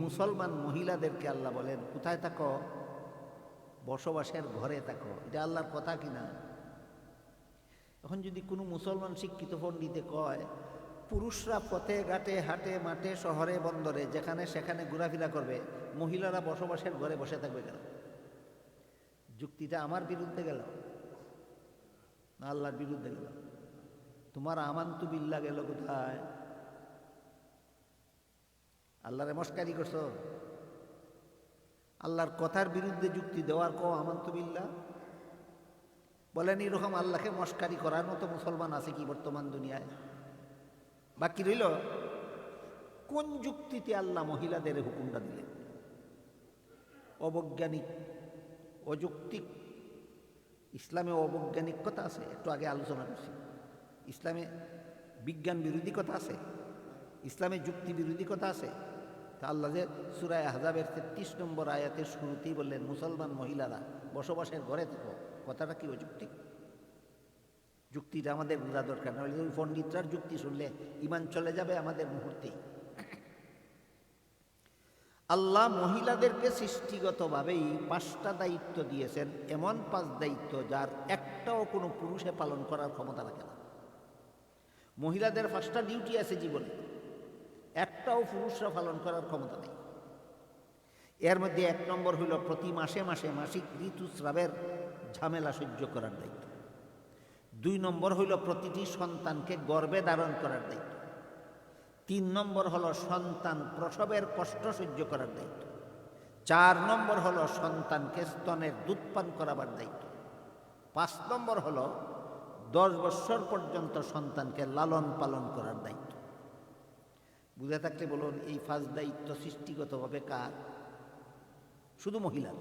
মুসলমান মহিলাদেরকে আল্লাহ বলেন কোথায় থাকো? বসবাসের ঘরে থাকো। এটা আল্লাহর কথা কিনা? এখন যদি কোনো মুসলমান শিক্ষিত পণ্ডিতে কয় পুরুষরা পথে ঘাটে হাটে মাঠে শহরে বন্দরে যেখানে সেখানে ঘোরাফেরা করবে, মহিলারা বসবাসের ঘরে বসে থাকবে কেন? যুক্তিটা আমার বিরুদ্ধে গেল না আল্লাহর বিরুদ্ধে গেল? তোমার আমান্তু বিল্লাহ গেল কোথায়? আল্লাহরে মস্কারি করছো? আল্লাহর কথার বিরুদ্ধে যুক্তি দেওয়ার কো আমান্তু বিল্লাহ বলেন? এরকম আল্লাহকে মস্কারি করার মতো মুসলমান আছে কি বর্তমান দুনিয়ায়? বাকি রইল কোন যুক্তিতে আল্লাহ মহিলাদের হুকুমটা দিলেন? অবৈজ্ঞানিক, অযৌক্তিক। ইসলামে অবৈজ্ঞানিক কথা আছে, একটু আগে আলোচনা করছি। ইসলামে বিজ্ঞান বিরোধী কথা আছে, ইসলামে যুক্তি বিরোধী কথা আছে। তা আল্লাহ যে সূরা আহজাবের 33 নম্বর আয়াতের শুরুতেই বললেন মুসলমান মহিলারা বসবাসের ঘরে থাকো, কথাটা কি অযৌক্তিক? যুক্তিটা আমাদের বোঝা দরকার, নাহলে ওই পণ্ডিতরার যুক্তি শুনলে ঈমান চলে যাবে আমাদের মুহূর্তেই। আল্লাহ মহিলাদেরকে সৃষ্টিগতভাবেই 5টা দায়িত্ব দিয়েছেন, এমন 5 দায়িত্ব যার একটাও কোনো পুরুষে পালন করার ক্ষমতা রাখে না। মহিলাদের 5টা ডিউটি আছে জীবনে, একটাও পুরুষরা পালন করার ক্ষমতা নেই। এর মধ্যে 1 নম্বর হইল প্রতি মাসে মাসে মাসিক ঋতুস্রাবের ঝামেলা সহ্য করার দায়িত্ব। 2 নম্বর হইল প্রতিটি সন্তানকে গর্ভে ধারণ করার দায়িত্ব। 3 নম্বর হলো সন্তান প্রসবের কষ্ট সহ্য করার দায়িত্ব। 4 নম্বর হলো সন্তানকে স্তনের দুধ পান করাবার দায়িত্ব। 5 নম্বর হলো 10 বৎসর পর্যন্ত সন্তানকে লালন পালন করার দায়িত্ব। বুঝে থাকলে বলুন, এই 5 দায়িত্ব সৃষ্টিগতভাবে কার? শুধু মহিলার,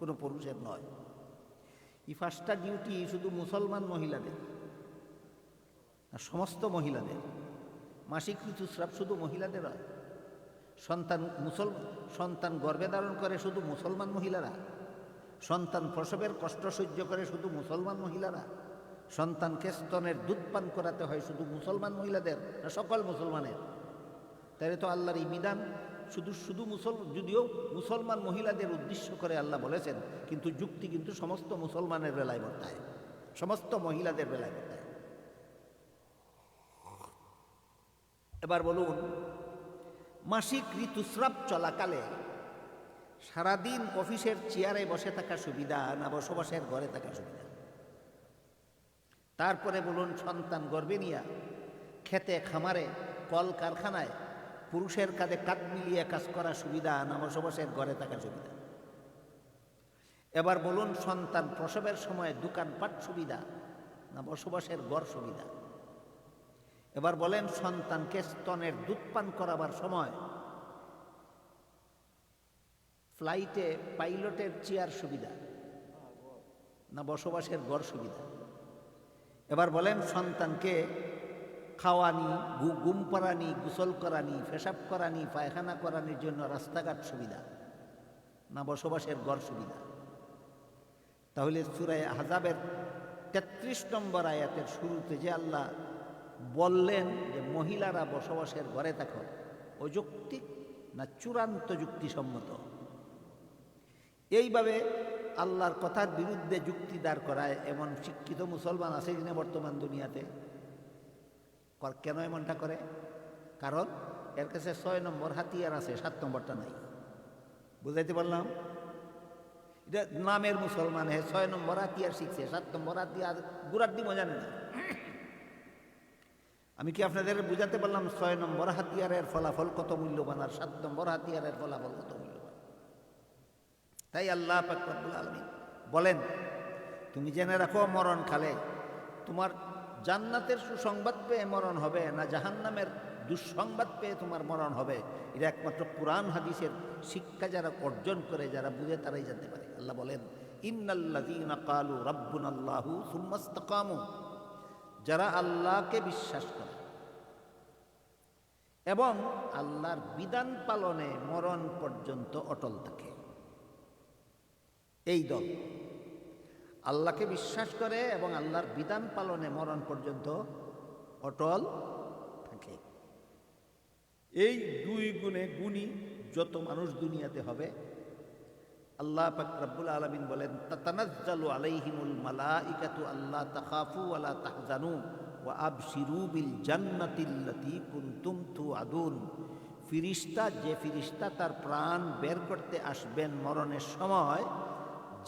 কোনো পুরুষের নয়। এই 5টা ডিউটি শুধু মুসলমান মহিলাদের না, সমস্ত মহিলাদের। মাসিক ঋতুস্রাব শুধু মহিলাদের হয়? সন্তান গর্ভে ধারণ করে শুধু মুসলমান মহিলারা? সন্তান প্রসবের কষ্ট সহ্য করে শুধু মুসলমান মহিলারা? সন্তানকে স্তনের দুধ পান করাতে হয় শুধু মুসলমান মহিলাদের না সকল মুসলমানের? তাহলে তো আল্লাহর এই বিধান যদিও মুসলমান মহিলাদের উদ্দেশ্য করে আল্লাহ বলেছেন, কিন্তু যুক্তি কিন্তু সমস্ত মুসলমানের বেলায় বর্তায়, সমস্ত মহিলাদের বেলায় বর্তায়। এবার বলুন, মাসিক ঋতুস্রাব চলাকালে সারাদিন অফিসের চেয়ারে বসে থাকা সুবিধা না বসবাসের ঘরে থাকা সুবিধা? তারপরে বলুন, সন্তান গর্ভে নিয়া খেতে খামারে কল কারখানায় পুরুষের কাঁধে কাঁধ মিলিয়ে কাজ করা সুবিধা না বসবাসের ঘরে থাকা সুবিধা? এবার বলুন, সন্তান প্রসবের সময় দোকানপাট সুবিধা না বসবাসের ঘর সুবিধা? এবার বলেন, সন্তানকে স্তনের দুধ পান করাবার সময় ফ্লাইটে পাইলটের চেয়ার সুবিধা না বসবাসের ঘর সুবিধা? এবার বলেন, সন্তানকে খাওয়ানি, ঘুম পাড়ানি, গোসল করানি, পেশাব করানি, পায়খানা করানির জন্য রাস্তাঘাট সুবিধা না বসবাসের ঘর সুবিধা? তাহলে সূরা আহজাবের ৩৩ নম্বর আয়াতের শুরুতে যে আল্লাহ বললেন যে মহিলারা বসবাসের ঘরে থাকো, অযৌক্তিক না চূড়ান্ত যুক্তিসম্মত? এইভাবে আল্লাহর কথার বিরুদ্ধে যুক্তি দাঁড় করায় এমন শিক্ষিত মুসলমান আছে কিনা বর্তমান দুনিয়াতে? কেন এমনটা করে? কারণ এর কাছে ৬ নম্বর হাতিয়ার আছে, ৭ নম্বরটা নাই। বুঝাইতে পারলাম? এটা নামের মুসলমান, ৬ নম্বর হাতিয়ার শিখছে, ৭ নম্বর হাতিয়ার গুড়ার দিমও জানে না। আমি কি আপনাদের বুঝাতে পারলাম ৬ নম্বর হাতিয়ারের ফলাফল কত মূল্যবান আর ৭ নম্বর হাতিয়ারের ফলাফল কত মূল্যবান? তাই আল্লাহ পাক রব্বুল আলামিন বলেন, তুমি জেনে রাখো, মরণ কালে তোমার জান্নাতের সুসংবাদ পেয়ে মরণ হবে না জাহান্নামের দুঃসংবাদ পেয়ে তোমার মরণ হবে। এটা একমাত্র কুরআন হাদিসের শিক্ষা যারা অর্জন করে, যারা বুঝে, তারাই জানতে পারে। আল্লাহ বলেন, ইন্নাল্লাযীনা ক্বালু রাব্বুনাল্লাহু সুম্মা ইসতাকামু, যারা আল্লাহকে বিশ্বাস করে এবং আল্লাহর বিধান পালনে মরণ পর্যন্ত অটল থাকে, এই দল আল্লাহকে বিশ্বাস করে এবং আল্লাহর বিধান পালনে মরণ পর্যন্ত অটল থাকে। এই দুই গুণে গুণী যত মানুষ দুনিয়াতে হবে, আল্লাহ পাক রব্বুল আলামিন বলেন, তাতানাজ্জালু আলাইহিমুল মালাইকাতু আল্লা তাখাফু ওয়া লা তাহজানু ওয়া আবশিরু বিল জান্নাতিল্লাতী কুনতুম তুআদুন। ফিরিস্তা, যে ফিরিস্তা তার প্রাণ বের করতে আসবেন মরণের সময়,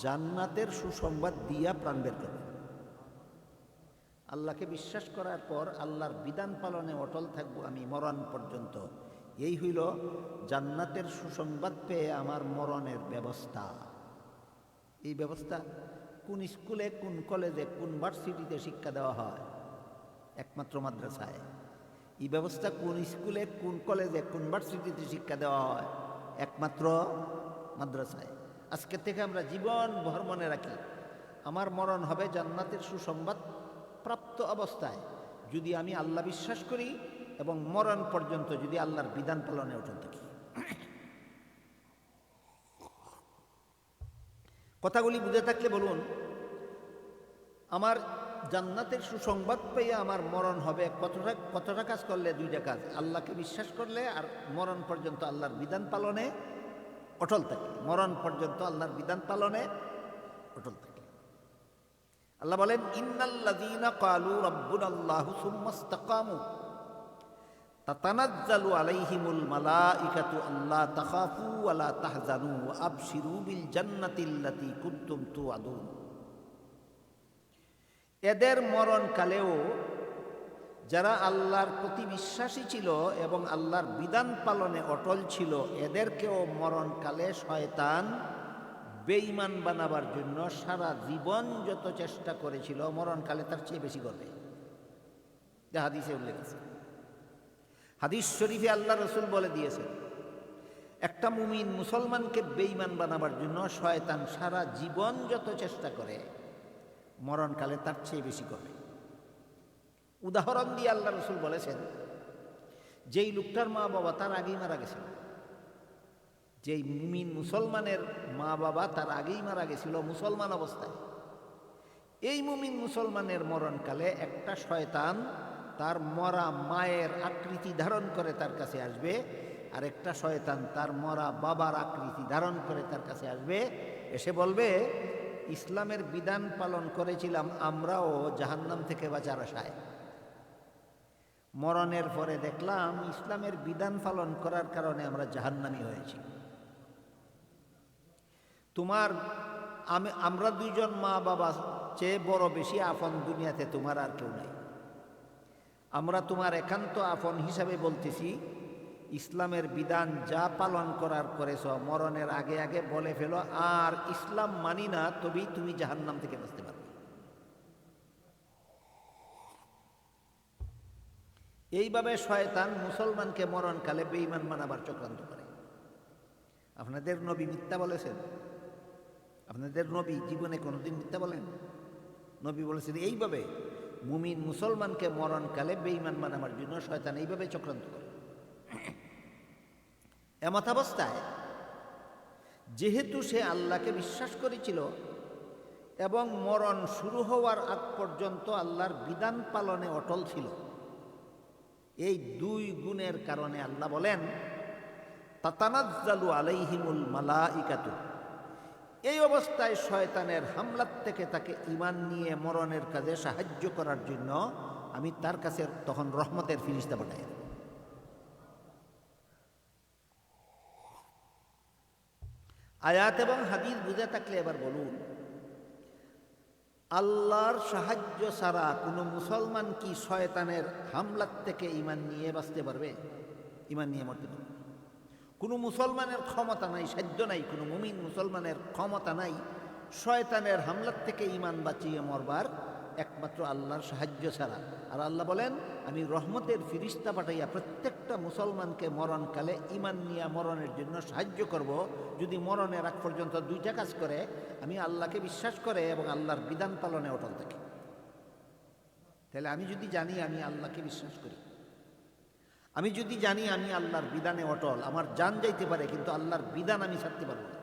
জান্নাতের সুসংবাদ দিয়া প্রাণ বের করবেন। আল্লাহকে বিশ্বাস করার পর আল্লাহর বিধান পালনে অটল থাকবো আমি মরণ পর্যন্ত, এই হইল জান্নাতের সুসংবাদ পেয়ে আমার মরণের ব্যবস্থা। এই ব্যবস্থা কোন স্কুলে, কোন কলেজে, কোন ভার্সিটিতে শিক্ষা দেওয়া হয়? একমাত্র মাদ্রাসায়। এই ব্যবস্থা কোন স্কুলে, কোন কলেজে, কোন ভার্সিটিতে শিক্ষা দেওয়া হয়? একমাত্র মাদ্রাসায়। আজকে থেকে আমরা জীবন ভর মনে রাখি, আমার মরণ হবে জান্নাতের সুসংবাদ প্রাপ্ত অবস্থায় যদি আমি আল্লাহ বিশ্বাস করি এবং মরণ পর্যন্ত যদি আল্লাহর বিধান পালনে অটল থাকি। কথাগুলি বুঝে থাকলে বলুন, আমার জান্নাতের সুসংবাদ পেয়ে আমার মরণ হবে কতটা কাজ করলে? 2টা কাজ। আল্লাহকে বিশ্বাস করলে আর মরণ পর্যন্ত আল্লাহর বিধান পালনে অটল থাকে। মরণ পর্যন্ত আল্লাহর বিধান পালনে অটল থাকে। আল্লাহ বলেন, ইন্নাল্লাযীনা ক্বালু রাব্বুনাল্লাহু সুম্মা ইসতাকামু তাতানাজ্জালু আলাইহিমুল মালাইকাতু আল্লা তাখাফু ওয়া লা তাহজানু ওয়া আবশিরু বিল জান্নাতিল্লাতী কুনতুম তুআদুন। এদের মরণকালেও যারা আল্লাহর প্রতি বিশ্বাসী ছিল এবং আল্লাহর বিধান পালনে অটল ছিল, এদেরকেও মরণকালে শয়তান বেঈমান বানাবার জন্য সারা জীবন যত চেষ্টা করেছিল, মরণকালে তার চেয়ে বেশি করবে। যা হাদিসে উল্লেখ আছে। হাদিস শরীফে আল্লাহ রসুল বলে দিয়েছেন, একটা মুমিন মুসলমানকে বেঈমান বানাবার জন্য শয়তান সারা জীবন যত চেষ্টা করে, মরণকালে তার চেয়ে বেশি করবে। উদাহরণ দিয়ে আল্লাহ রসুল বলেছেন, যেই লোকটার মা বাবা তার আগেই মারা গেছিল, যেই মুমিন মুসলমানের মা বাবা তার আগেই মারা গেছিল মুসলমান অবস্থায়, এই মুমিন মুসলমানের মরণকালে একটা শয়তান তার মরা মায়ের আকৃতি ধারণ করে তার কাছে আসবে, আর একটা শয়তান তার মরা বাবার আকৃতি ধারণ করে তার কাছে আসবে, এসে বলবে, ইসলামের বিধান পালন করেছিলাম আমরাও জাহান্নাম থেকে বাঁচার আশায়, মরণের পরে দেখলাম ইসলামের বিধান পালন করার কারণে আমরা জাহান্নামী হয়েছি। তোমার আমরা দুইজন মা বাবা চেয়ে বড় বেশি আপন দুনিয়াতে তোমার আর কেউ নাই। আমরা তোমার একান্ত আপন হিসাবে বলতেছি, ইসলামের বিধান যা পালন করার করেছ মরণের আগে আগে বলে ফেলো, আর ইসলাম মানি না, তবেই তুমি জাহান্নাম থেকে বাঁচতে পারবে। এইভাবে শয়তান মুসলমানকে মরণকালে বেঈমান বানাবার চক্রান্ত করে। আপনাদের নবী মিথ্যা বলেছেন? আপনাদের নবী জীবনে কোনোদিন মিথ্যা বলেন? নবী বলেছেন এইভাবে মুমিন মুসলমানকে মরণকালে বেঈমান বানাবার জন্য শয়তান এইভাবে চক্রান্ত করে। এমতাবস্থায় যেহেতু সে আল্লাহকে বিশ্বাস করেছিল এবং মরণ শুরু হওয়ার আগ পর্যন্ত আল্লাহর বিধান পালনে অটল ছিল, এই দুই গুণের কারণে আল্লাহ বলেন তাতানাজ্জালু আলাইহিমুল মালাইকাতু, এই অবস্থায় শয়তানের হামলার থেকে তাকে ঈমান নিয়ে মরণের কাজে সাহায্য করার জন্য আমি তার কাছে তখন রহমতের ফিরিস্তা পাঠাই। আয়াত এবং হাদিস বুঝে থাকলে এবার বলুন, আল্লাহর সাহায্য ছাড়া কোনো মুসলমান কি শয়তানের হামলার থেকে ঈমান নিয়ে বাঁচতে পারবে? ঈমান নিয়ে মরতে পারবে? কোনো মুসলমানের ক্ষমতা নাই, সাধ্য নাই, কোনো মুমিন মুসলমানের ক্ষমতা নাই শয়তানের হামলার থেকে ঈমান বাঁচিয়ে মরবার, একমাত্র আল্লাহর সাহায্য ছাড়া। আর আল্লাহ বলেন আমি রহমতের ফিরিস্তা পাঠাইয়া প্রত্যেকটা মুসলমানকে মরণকালে ঈমান নিয়ে মরণের জন্য সাহায্য করব, যদি মরণের আগ পর্যন্ত দুইটা কাজ করে, আমি আল্লাহকে বিশ্বাস করে এবং আল্লাহর বিধান পালনে অটল থাকি। তাহলে আমি যদি জানি আমি আল্লাহকে বিশ্বাস করি, আমি যদি জানি আমি আল্লাহর বিধানে অটল, আমার জান যাইতে পারে কিন্তু আল্লাহর বিধান আমি ছাড়তে পারব না,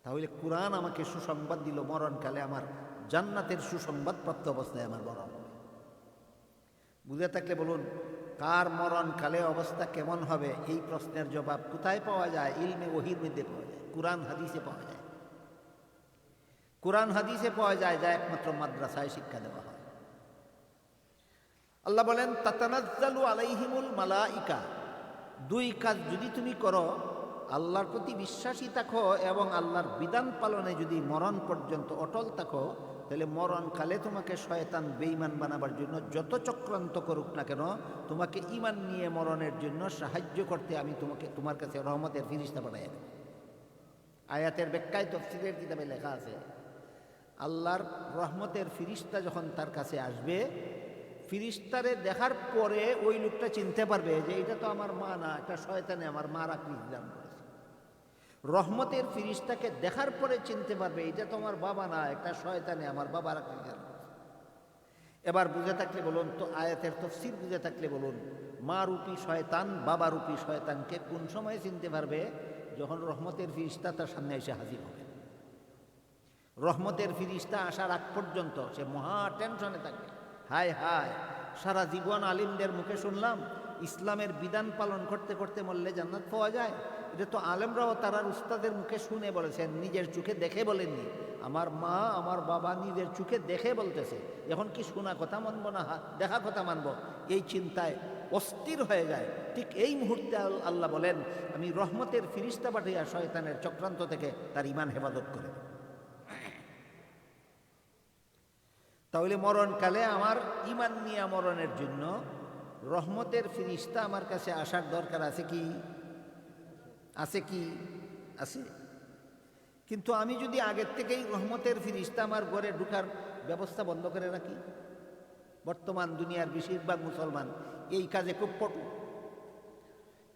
তাহলে কোরআন আমাকে সুসংবাদ দিল মরণকালে আমার জান্নাতের সুসংবাদ প্রাপ্ত অবস্থায় আমার মরণ। বুঝে থাকলে বলুন, কার মরণকালে অবস্থা কেমন হবে এই প্রশ্নের জবাব কোথায় পাওয়া যায়? ইলমে ওহির মধ্যে পাওয়া যায়, কোরআন হাদিসে পাওয়া যায়। কোরআন হাদিসে পাওয়া যায়, যা একমাত্র মাদ্রাসায় শিক্ষা দেওয়া হয়। আল্লাহ বলেন তাতানাজ্জালু আলাইহিমুল মালাইকা, দুই কাজ যদি তুমি করো, আল্লাহর প্রতি বিশ্বাসী থাকো এবং আল্লাহর বিধান পালনে যদি মরণ পর্যন্ত অটল থাকো, তাহলে মরণকালে তোমাকে শয়তান বেঈমান বানাবার জন্য যত চক্রান্ত করুক না কেন, তোমাকে ঈমান নিয়ে মরণের জন্য সাহায্য করতে আমি তোমার কাছে রহমতের ফিরিস্তা পাঠাই দেব। আয়াতের ব্যাখ্যায় তাফসীরের কিতাবে লেখা আছে, আল্লাহর রহমতের ফিরিস্তা যখন তার কাছে আসবে, ফিরিস্তারে দেখার পরে ওই লোকটা চিনতে পারবে যে এটা তো আমার মা না, এটা শয়তানে আমার মার আকৃতি দান করেছে। রহমতের ফিরিস্তাকে দেখার পরে চিনতে পারবে এটা তো আমার বাবা না, একটা শয়তানে আমার বাবার আকৃতি দান করেছে। এবার বুঝে থাকলে বলুন তো, আয়াতের তাফসীর বুঝে থাকলে বলুন, মা রূপী শয়তান বাবা রূপী শয়তানকে কোন সময় চিনতে পারবে? যখন রহমতের ফিরিস্তা তার সামনে এসে হাজির হবে। রহমতের ফিরিস্তা আসার আগ পর্যন্ত সে মহা টেনশনে থাকবে। হায় হায়, সারা জীবন আলিমদের মুখে শুনলাম ইসলামের বিধান পালন করতে করতে মরলে জান্নাত পাওয়া যায়। এটা তো আলেমরাও তারার উস্তাদের মুখে শুনে বলেছেন, নিজের চোখে দেখে বলেননি। আমার মা আমার বাবা নিজের চোখে দেখে বলতেছে, এখন কি শোনা কথা মানব না দেখা কথা মানব, এই চিন্তায় অস্থির হয়ে যায়। ঠিক এই মুহূর্তে আল্লাহ বলেন আমি রহমতের ফিরিস্তা পাঠাইয়া শয়তানের চক্রান্ত থেকে তার ঈমান হেফাজত করে। তাহলে মরণকালে আমার ঈমান নিয়ে মরণের জন্য রহমতের ফিরিস্তা আমার কাছে আসার দরকার আছে কি? আছে কি? আছে। কিন্তু আমি যদি আগের থেকেই রহমতের ফিরিস্তা আমার ঘরে ঢুকার ব্যবস্থা বন্ধ করে রাখি, বর্তমান দুনিয়ার বেশিরভাগ মুসলমান এই কাজে খুব পটু,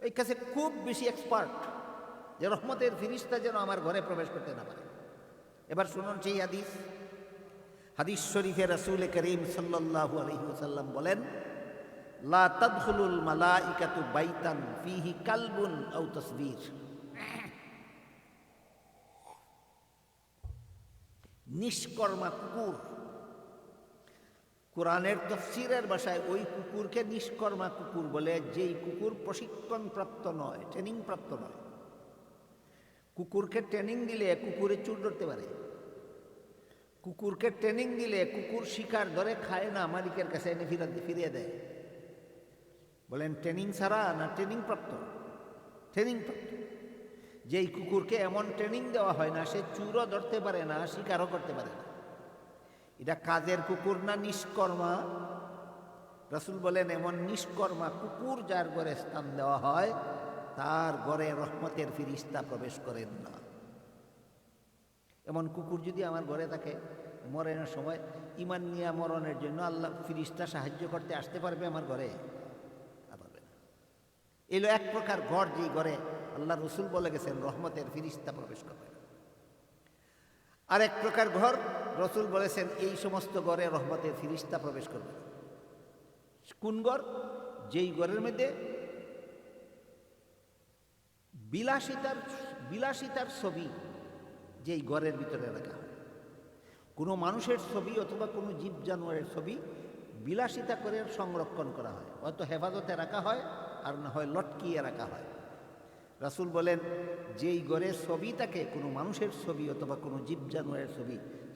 এই কাজে খুব বেশি এক্সপার্ট, যে রহমতের ফিরিস্তা যেন আমার ঘরে প্রবেশ করতে না পারে। এবার শুনুন সেই হাদিস। হাদিস শরীফে রাসূল করিম সাল্লাল্লাহু আলাইহি ওয়াসাল্লাম বলেন, লা তাদখুলুল মালাইকাতু বাইতান ফীহি কালবুন আও তাসবীর। নিষ্কর্মা কুকুর, কোরআনের তাফসীরের ভাষায় ওই কুকুরকে নিষ্কর্মা কুকুর বলে, যেই কুকুর প্রশিক্ষণ প্রাপ্ত নয়, ট্রেনিং প্রাপ্ত নয়। কুকুরকে ট্রেনিং দিলে কুকুরে চুর ধরতে পারে। কুকুরকে ট্রেনিং দিলে কুকুর শিকার ধরে খায় না, মালিকের কাছে এনে ফিরিয়ে দেয়। বলেন ট্রেনিং ছাড়া না ট্রেনিং প্রাপ্ত? ট্রেনিং প্রাপ্ত। যেই কুকুরকে এমন ট্রেনিং দেওয়া হয় না, সে চুরও ধরতে পারে না, শিকারও করতে পারে না। এটা কাজের কুকুর না নিষ্কর্মা? রাসূল বলেন, এমন নিষ্কর্মা কুকুর যার ঘরে স্থান দেওয়া হয়, তার ঘরে রহমতের ফিরিস্তা প্রবেশ করেন না। এমন কুকুর যদি আমার ঘরে থাকে, মরণের সময় ঈমান নিয়ে মরণের জন্য আল্লাহ ফিরিস্তা সাহায্য করতে আসতে পারবে আমার ঘরে? পারবে না। এলো এক প্রকার ঘর, যেই ঘরে আল্লাহ রসুল বলে গেছেন রহমতের ফিরিস্তা প্রবেশ করবে না। আর এক প্রকার ঘর রসুল বলেছেন এই সমস্ত ঘরে রহমতের ফিরিস্তা প্রবেশ করবে না। কোন ঘর? যেই ঘরের মধ্যে বিলাসিতার ছবি যেই ঘরের ভিতরে রাখা হয়। কোনো মানুষের ছবি অথবা কোনো জীব জানোয়ারের ছবি বিলাসিতা করে সংরক্ষণ করা হয়, হয়তো হেফাজতে রাখা হয় আর না হয় লটকিয়ে রাখা হয়। রাসূল বলেন, যেই ঘরে ছবি থাকে, কোনো মানুষের ছবি অথবা কোনো জীব জানোয়ারের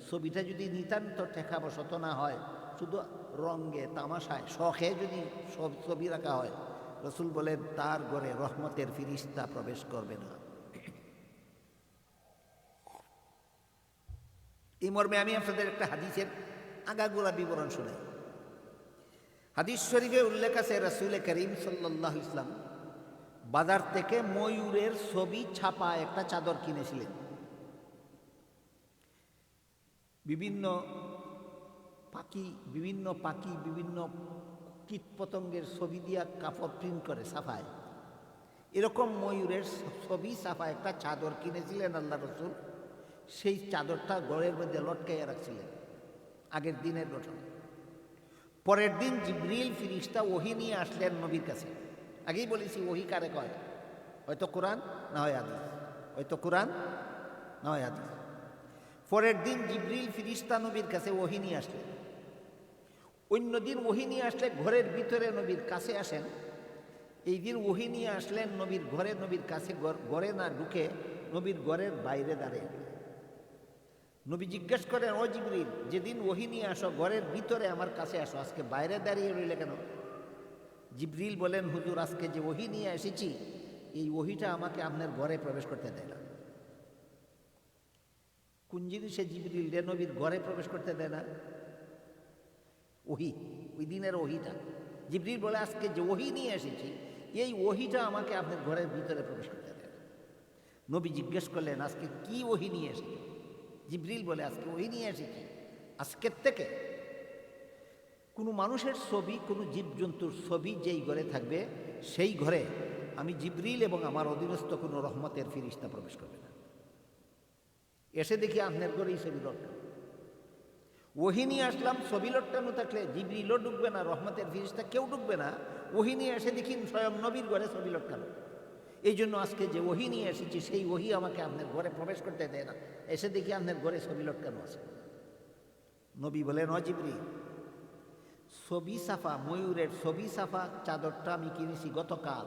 ছবিটা যদি নিতান্ত ঠেকাবশত না হয়, শুধু রঙ্গে তামাশায় শখে যদি ছবি রাখা হয়, রাসূল বলেন তার ঘরে রহমতের ফিরিস্তা প্রবেশ করবে না। এই মর্মে আমি আপনাদের একটা হাদিসের আগাগোড়া বিবরণ শোনাই। হাদিস শরীফে উল্লেখ আছে, রাসূল করিম সাল্লাল্লাহু আলাইহি ওয়াসাল্লাম বাজার থেকে ময়ূরের ছবি ছাপা একটা চাদর কিনেছিলেন। বিভিন্ন পাখি বিভিন্ন কীট পতঙ্গের ছবি দিয়া কাপড় প্রিন্ট করে ছাপায়, এরকম ময়ূরের ছবি ছাপা একটা চাদর কিনেছিলেন আল্লাহ রসুল। সেই চাদরটা ঘরের মধ্যে লটকাইয়া রাখছিলেন। আগের দিনের ঘটনা। পরের দিন জিবরিল ফিরিস্তা ওহী নিয়ে আসলেন নবীর কাছে। আগেই বলেছি ওহী কারে কয়, হয়তো কোরআন না হয় হাদিস, হয়তো কোরআন না হয় হাদিস। পরের দিন জিবরিল ফিরিস্তা নবীর কাছে ওহী নিয়ে আসলেন। অন্য দিন ওহী নিয়ে আসলে ঘরের ভিতরে নবীর কাছে আসেন। এই দিন ওহী নিয়ে আসলেন নবীর ঘরে, নবীর কাছে ঘরে না ঢুকে নবীর ঘরের বাইরে দাঁড়িয়ে। নবী জিজ্ঞেস করেন, ও জিবরিল, যেদিন ওহী নিয়ে আসো ঘরের ভিতরে আমার কাছে আসো, আজকে বাইরে দাঁড়িয়ে রইলে কেন? জিবরিল বলেন, হুজুর, আজকে যে ওহী নিয়ে এসেছি, এই ওহীটা আমাকে আপনার ঘরে প্রবেশ করতে দেয় না। কোন জিনিসে জিবরিল রে নবীর ঘরে প্রবেশ করতে দেয় না? ওহী, ওই দিনের ওহীটা। জিবরিল বলে, আজকে যে ওহী নিয়ে এসেছি, এই ওহীটা আমাকে আপনার ঘরের ভিতরে প্রবেশ করতে দেয় না। নবী জিজ্ঞেস করলেন, আজকে কি ওহী নিয়ে এসেছি? জিবরিল বলে, আজকে ওহী নিয়ে এসেছি, আজকের থেকে কোনো মানুষের ছবি, কোনো জীবজন্তুর ছবি যেই ঘরে থাকবে, সেই ঘরে আমি জিবরিল এবং আমার অধীনস্থ কোনো রহমতের ফিরিস্তা প্রবেশ করবে না। এসে দেখি আপনার ঘরেই ছবি লটকানো। ওহী নিয়ে আসলাম, ছবি লটকানো থাকলে জিবরিলও ঢুকবে না, রহমতের ফিরিস্তা কেউ ঢুকবে না। ওহী নিয়ে এসে দেখি স্বয়ং নবীর ঘরে ছবি লটকানো। এই জন্য আজকে যে ওহী নিয়ে এসেছি, সেই ওহী আমাকে আপনার ঘরে প্রবেশ করতে দেয় না। এসে দেখি আপনার ঘরে ছবি লটকানো আছে। নবী বলেন, ও জিবরিল, ছবি সাফা ময়ূরের ছবি সাফা চাদরটা আমি কিনেছি গতকাল,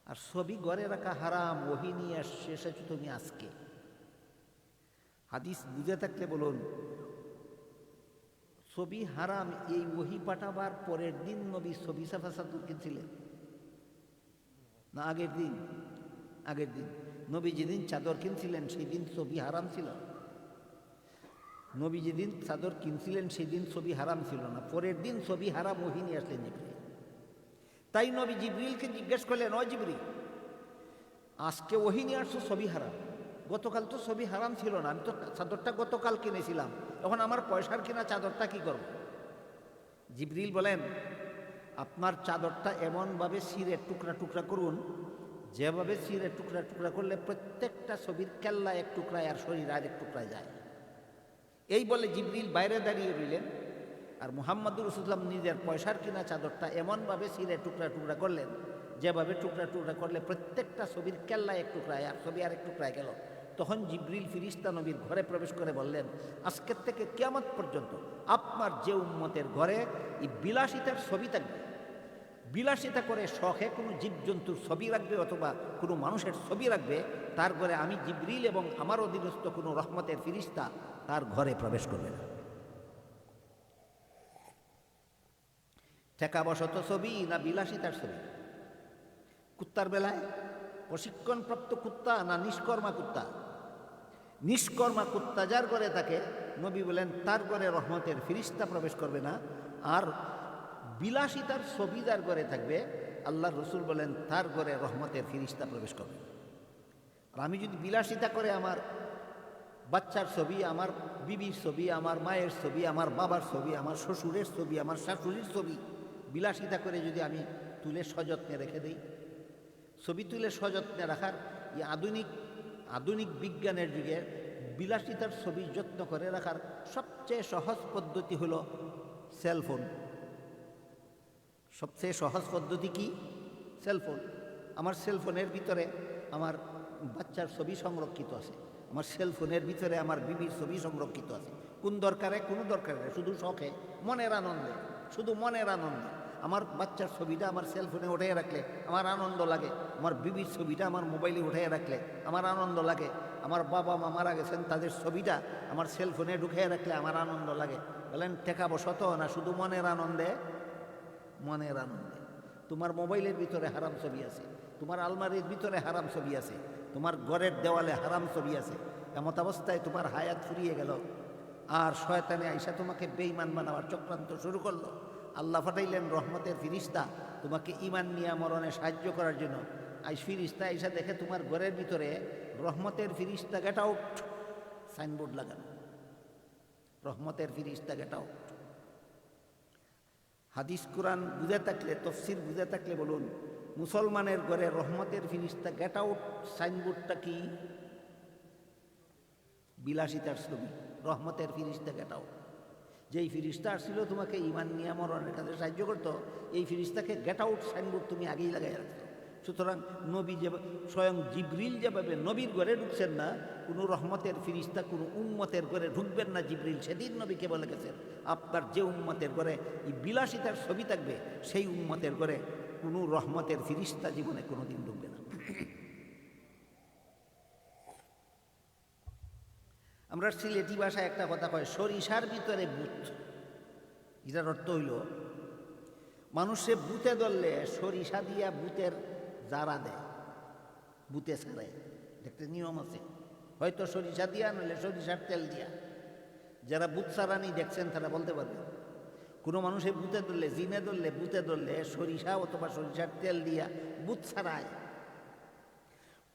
আর ছবি ঘরে রাখা হারাম, ওহী নিয়ে এসেছো তুমি আজকে। হাদিস বুঝে থাকলে বলুন, ছবি হারাম এই ওহী পাঠাবার পরের দিন নবী ছবি সাফা চাদর কিনছিলেন না আগের দিন? আগের দিন। নবী যেদিন চাদর কিনছিলেন সেই দিন ছবি হারাম ছিল। নবী যেদিন চাদর কিনছিলেন সেই দিন ছবি হারাম ছিল না, পরের দিন ছবি হারাম ওহী নিয়ে আসলেন জিবরিল। তাই নবী জিবরিলকে জিজ্ঞেস করলেন, ও জিবরিল, আজকে ওহী নিয়ে আসছো, ছবি হারাম। গতকাল তো ছবি হারাম ছিল না, আমি তো চাদরটা গতকাল কিনেছিলাম, এখন আমার পয়সার কিনা চাদরটা কি করব? জিবরিল বলেন, আপনার চাদরটা এমনভাবে ছিঁড়ে টুকরা টুকরা করুন, যেভাবে ছিঁড়ে টুকরা টুকরা করলে প্রত্যেকটা ছবির কেল্লা এক টুকরায় আর শরীর আর এক টুকরায় যায়। এই বলে জিবরিল বাইরে দাঁড়িয়ে রইলেন, আর মুহাম্মদুর রাসূলুল্লাহ নিজের পয়সার কিনা চাদরটা এমনভাবে ছিঁড়ে টুকরা টুকরা করলেন, যেভাবে টুকরা টুকরা করলে প্রত্যেকটা ছবির কেল্লা এক টুকরায় আর ছবি আরেক টুকরায় গেল। তখন জিবরিল ফিরিস্তা নবীর ঘরে প্রবেশ করে বললেন, আজকের থেকে কিয়ামত পর্যন্ত আপনার যে উম্মতের ঘরে এই বিলাসিতার ছবি থাকবে, বিলাসিতা করে শখে কোনো জীবজন্তুর ছবি রাখবে অথবা কোনো মানুষের ছবি রাখবে, তার ঘরে আমি জিবরিল এবং আমার অধীনস্থ কোনো রহমতের ফিরিস্তা তার ঘরে প্রবেশ করবে না। ঠেকাবশত ছবি না বিলাসিতার ছবি? কুত্তার বেলায় প্রশিক্ষণপ্রাপ্ত কুত্তা না নিষ্কর্মা কুত্তা? নিষ্কর্মা কুত্তা যার ঘরে থাকে নবী বলেন তার ঘরে রহমতের ফিরিস্তা প্রবেশ করবে না। আর বিলাসিতার ছবি যার ঘরে থাকবে আল্লাহ রসুল বলেন তার ঘরে রহমতের ফিরিস্তা প্রবেশ করবে। আর আমি যদি বিলাসিতা করে আমার বাচ্চার ছবি, আমার বিবির ছবি, আমার মায়ের ছবি, আমার বাবার ছবি, আমার শ্বশুরের ছবি, আমার শাশুড়ির ছবি বিলাসিতা করে যদি আমি তুলে সযত্নে রেখে দিই, ছবি তুলে সযত্নে রাখার এই আধুনিক বিজ্ঞানের যুগে বিলাসিতার ছবি যত্ন করে রাখার সবচেয়ে সহজ পদ্ধতি হলো সেলফোন। সবচেয়ে সহজ পদ্ধতি কি? সেলফোন। আমার সেলফোনের ভিতরে আমার বাচ্চার ছবি সংরক্ষিত আছে, আমার সেলফোনের ভিতরে আমার বিবির ছবি সংরক্ষিত আছে। কোন দরকারে? কোনো দরকারে না, শুধু শখে, মনের আনন্দে, শুধু মনের আনন্দে। আমার বাচ্চার ছবিটা আমার সেলফোনে উঠিয়ে রাখলে আমার আনন্দ লাগে, আমার বিবির ছবিটা আমার মোবাইলে উঠিয়ে রাখলে আমার আনন্দ লাগে, আমার বাবা মা মারা গেছেন তাদের ছবিটা আমার সেলফোনে ঢুকিয়ে রাখলে আমার আনন্দ লাগে। বলেন টেকা বসত না, শুধু মনের আনন্দে? মনের আনন্দে। তোমার মোবাইলের ভিতরে হারাম ছবি আছে, তোমার আলমারির ভিতরে হারাম ছবি আছে, তোমার ঘরের দেওয়ালে হারাম ছবি আছে। এমত অবস্থায় তোমার হায়াত ফুরিয়ে গেল, আর শয়তানে আইসা তোমাকে বেঈমান বানাবার চক্রান্ত শুরু করলো। আল্লাহ পাঠাইলেন রহমতের ফিরিস্তা তোমাকে ঈমান নিয়ে মরণে সাহায্য করার জন্য। আইস ফিরিস্তা আইসা দেখে তোমার ঘরের ভিতরে রহমতের ফিরিস্তা গেট আউট সাইনবোর্ড লাগানো, রহমতের ফিরিস্তা গেট আউট। হাদিস কোরআন বুঝে থাকলে, তফসির বুঝে থাকলে বলুন, মুসলমানের ঘরে রহমতের ফিরিস্তা গেট আউট সাইনবোর্ডটা কি? বিলাসিতার ছবি, রহমতের ফিরিস্তা গেট আউট। যেই ফিরিস্তা আসছিল তোমাকে ঈমান নিয়ে মরণের কাছে সাহায্য করতো, এই ফিরিস্তাকে গেট আউট সাইনবোর্ড তুমি আগেই লাগাই রাখতো। সুতরাং নবী যে স্বয়ং জিবরিল যেভাবে নবীর ঘরে ঢুকছেন না, কোনো রহমতের ফিরিস্তা কোনো উম্মতের ঘরে ঢুকবেন না। জিবরিল সেদিন নবীকে বলে গেছেন আপনার যে উম্মতের ঘরে এই বিলাসিতার ছবি থাকবে সেই উম্মতের ঘরে কোনো রহমতের ফিরিস্তা জীবনে কোনোদিন ঢুকবে না। আমরা সিলেটি ভাষায় একটা কথা কয়, সরিষার ভিতরে বুত। এটার অর্থ হইল মানুষে বুতে ধরলে সরিষা দিয়া বুতের জারা দেয়, বুতে ছাড়ে, একটা নিয়ম আছে। হয়তো সরিষা দিয়া নইলে সরিষার তেল দিয়া। যারা বুত ছাড়ানি দেখছেন তারা বলতে পারবে। কোনো মানুষে বুতে ধরলে, জিনে ধরলে, বুতে ধরলে সরিষা অথবা সরিষার তেল দিয়া বুত ছাড়ায়।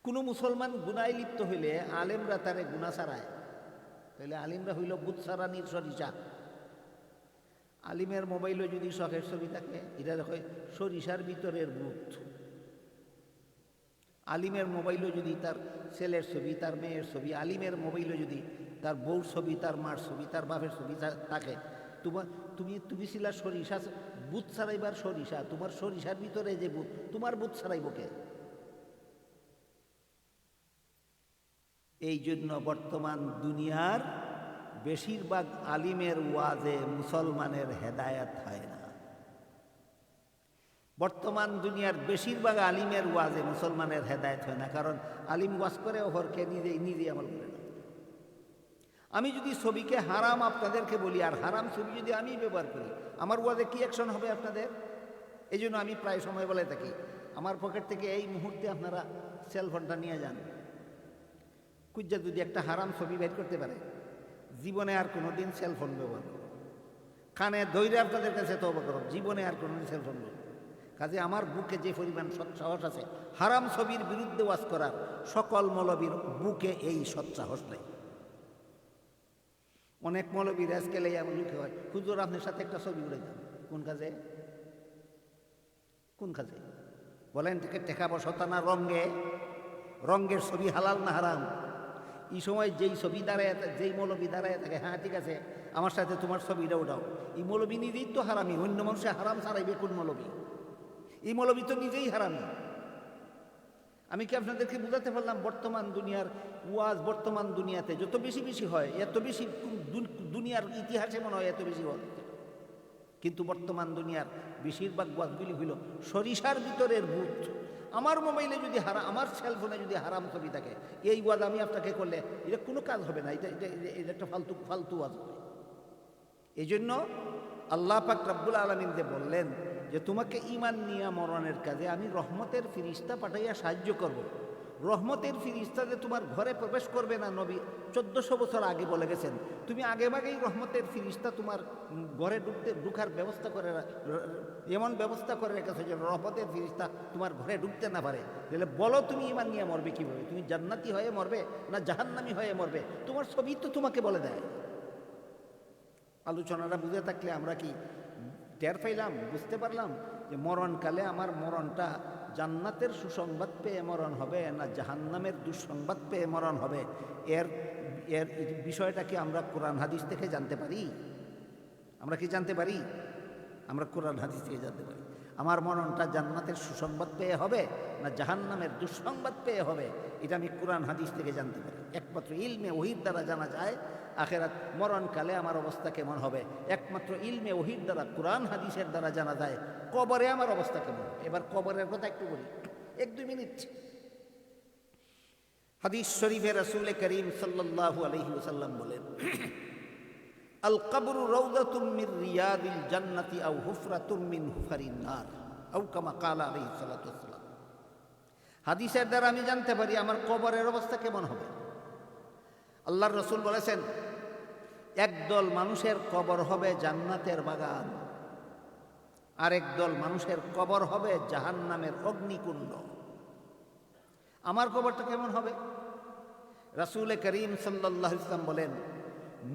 কোনো মুসলমান গুনায় লিপ্ত হইলে আলেমরা তারে গুনাহ ছাড়ায়, তাহলে আলিমরা হইল বুত ছাড়ানির সরিষা। আলিমের মোবাইলে যদি শখের ছবি থাকে, এটা দেখো সরিষার ভিতরের বুত। আলিমের মোবাইলে যদি তার ছেলের ছবি, তার মেয়ের ছবি, আলিমের মোবাইলে যদি তার বউর ছবি, তার মার ছবি, তার বাপের ছবি থাকে, তুমি ছিলা সরিষা, বুত ছাড়াইবার সরিষা, তোমার সরিষার ভিতরে যে বুত, তোমার বুত ছাড়াইব কে? এই জন্য বর্তমান দুনিয়ার বেশিরভাগ আলিমের ওয়াজে মুসলমানের হেদায়েত হয় না। বর্তমান দুনিয়ার বেশিরভাগ আলিমের ওয়াজে মুসলমানের হেদায়েত হয় না, কারণ আলিম ওয়াজ করে ওহরকে নিজেই আমল করে না। আমি যদি ছবিকে হারাম আপনাদেরকে বলি, আর হারাম ছবি যদি আমি ব্যবহার করি, আমার ওয়াজে কি অ্যাকশন হবে আপনাদের? এই জন্য আমি প্রায় সময় বলে থাকি, আমার পকেট থেকে এই মুহূর্তে আপনারা সেলফোনটা নিয়ে যান, কুজ্জা যদি একটা হারাম ছবি বের করতে পারে, জীবনে আর কোনো দিন সেলফোন ব্যবহার করো। কানে ধৈর্য আপনাদের কাছে তওবা করো, জীবনে আর কোনো দিন সেলফোন ব্যবহার। কাজে আমার বুকে যে পরিমাণ সৎসাহস আছে হারাম ছবির বিরুদ্ধে ওয়াজ করার, সকল মৌলবীর বুকে এই সৎসাহস নেই। অনেক মৌলবীর আজকাল এই এমন লিখে হয়, হুজুর আপনার সাথে একটা ছবি উড়ে যান। কোন কাজে? কোন কাজে বলেন? টেকা বসতা না রঙ্গে? রঙ্গের ছবি হালাল না হারাম? এই সময় যেই ছবি দাঁড়ায়, যেই মৌলবী দাঁড়ায় থাকে, হ্যাঁ ঠিক আছে আমার সাথে তোমার ছবিটা উঠাও, এই মৌলবী নিজেই তো হারামি। অন্য মানুষের হারাম ছাড়াইবে কোন মৌলবী? এই মৌলবী তো নিজেই হারামি। আমি কি আপনাদেরকে বুঝাতে পারলাম? বর্তমান দুনিয়ার ওয়াজ বর্তমান দুনিয়াতে যত বেশি বেশি হয়, এত বেশি দুনিয়ার ইতিহাসে মনে হয় এত বেশি ওয়াজ। কিন্তু বর্তমান দুনিয়ার বেশিরভাগ ওয়াজগুলি হইল সরিষার ভিতরের ভূত। আমার মোবাইলে যদি আমার সেলফোনে যদি হারাম ছবি থাকে, এই ওয়াজ আমি আপনাকে করলে এটা কোনো কাজ হবে না, এটা একটা ফালতু ওয়াজ হবে। এই জন্য আল্লাহ পাক রব্বুল আলামিন যে বললেন যে তোমাকে ঈমান নিয়ে মরণের কাজে আমি রহমতের ফিরিস্তা পাঠাইয়া সাহায্য করব। রহমতের ফিরিস্তা যে তোমার ঘরে প্রবেশ করবে না, নবী 1400 বছর আগে বলে গেছেন। তুমি আগেভাগেই রহমতের ফিরিস্তা তোমার ঘরে ঢুকার ব্যবস্থা করে এমন ব্যবস্থা করে রেখেছো যে রহমতের ফিরিস্তা তোমার ঘরে ঢুকতে না পারে। তাহলে বলো তুমি ঈমান নিয়ে মরবে কীভাবে? তুমি জান্নাতি হয়ে মরবে না জাহান্নামী হয়ে মরবে? তোমার ছবি তো তোমাকে বলে দেয়। আলোচনাটা বুঝে থাকলে আমরা কি টের পাইলাম, বুঝতে পারলাম যে মরণকালে আমার মরণটা জান্নাতের সুসংবাদ পেয়ে মরণ হবে না জাহান্নামের দুঃসংবাদ পেয়ে মরণ হবে? এর এর বিষয়টা কি আমরা কোরআন হাদিস থেকে জানতে পারি? আমরা কি জানতে পারি? আমরা কোরআন হাদিস থেকে জানতে পারি। আমার মরণটা জান্নাতের সুসংবাদ পেয়ে হবে না জাহান্নামের দুঃসংবাদ পেয়ে হবে, এটা আমি কোরআন হাদিস থেকে জানতে পারি। একমাত্র ইলমে ওহীর দ্বারা জানা যায় আখেরাত মরণকালে আমার অবস্থা কেমন হবে। একমাত্র ইলমে ওহীর দ্বারা, কোরআন হাদিসের দ্বারা জানা যায় কবরে আমার অবস্থা কেমন। এবার কবরের কথা একটু বলি, 1-2 মিনিট। হাদিস শরীফে রাসূল করিম সাল্লাল্লাহু আলাইহি ওয়াসাল্লাম বলেন, আল কবরু রাউযাতুম মির রিয়াদিল জান্নাতি আও হুফরাতুম মিন হুফারিন নার, আও কামা ক্বালা আলাইহিস সালাতু ওয়াসসালাম। হাদিসের দ্বারা আমি জানতে পারি আমার কবরের অবস্থা কেমন হবে। আল্লাহর রাসূল বলেছেন, একদল মানুষের কবর হবে জান্নাতের বাগান, আরেক দল মানুষের কবর হবে জাহান্নামের অগ্নিকুণ্ড। আমার কবরটা কেমন হবে? রাসূল করিম সাল্লাল্লাহু আলাইহি ওয়াসাল্লাম বলেন,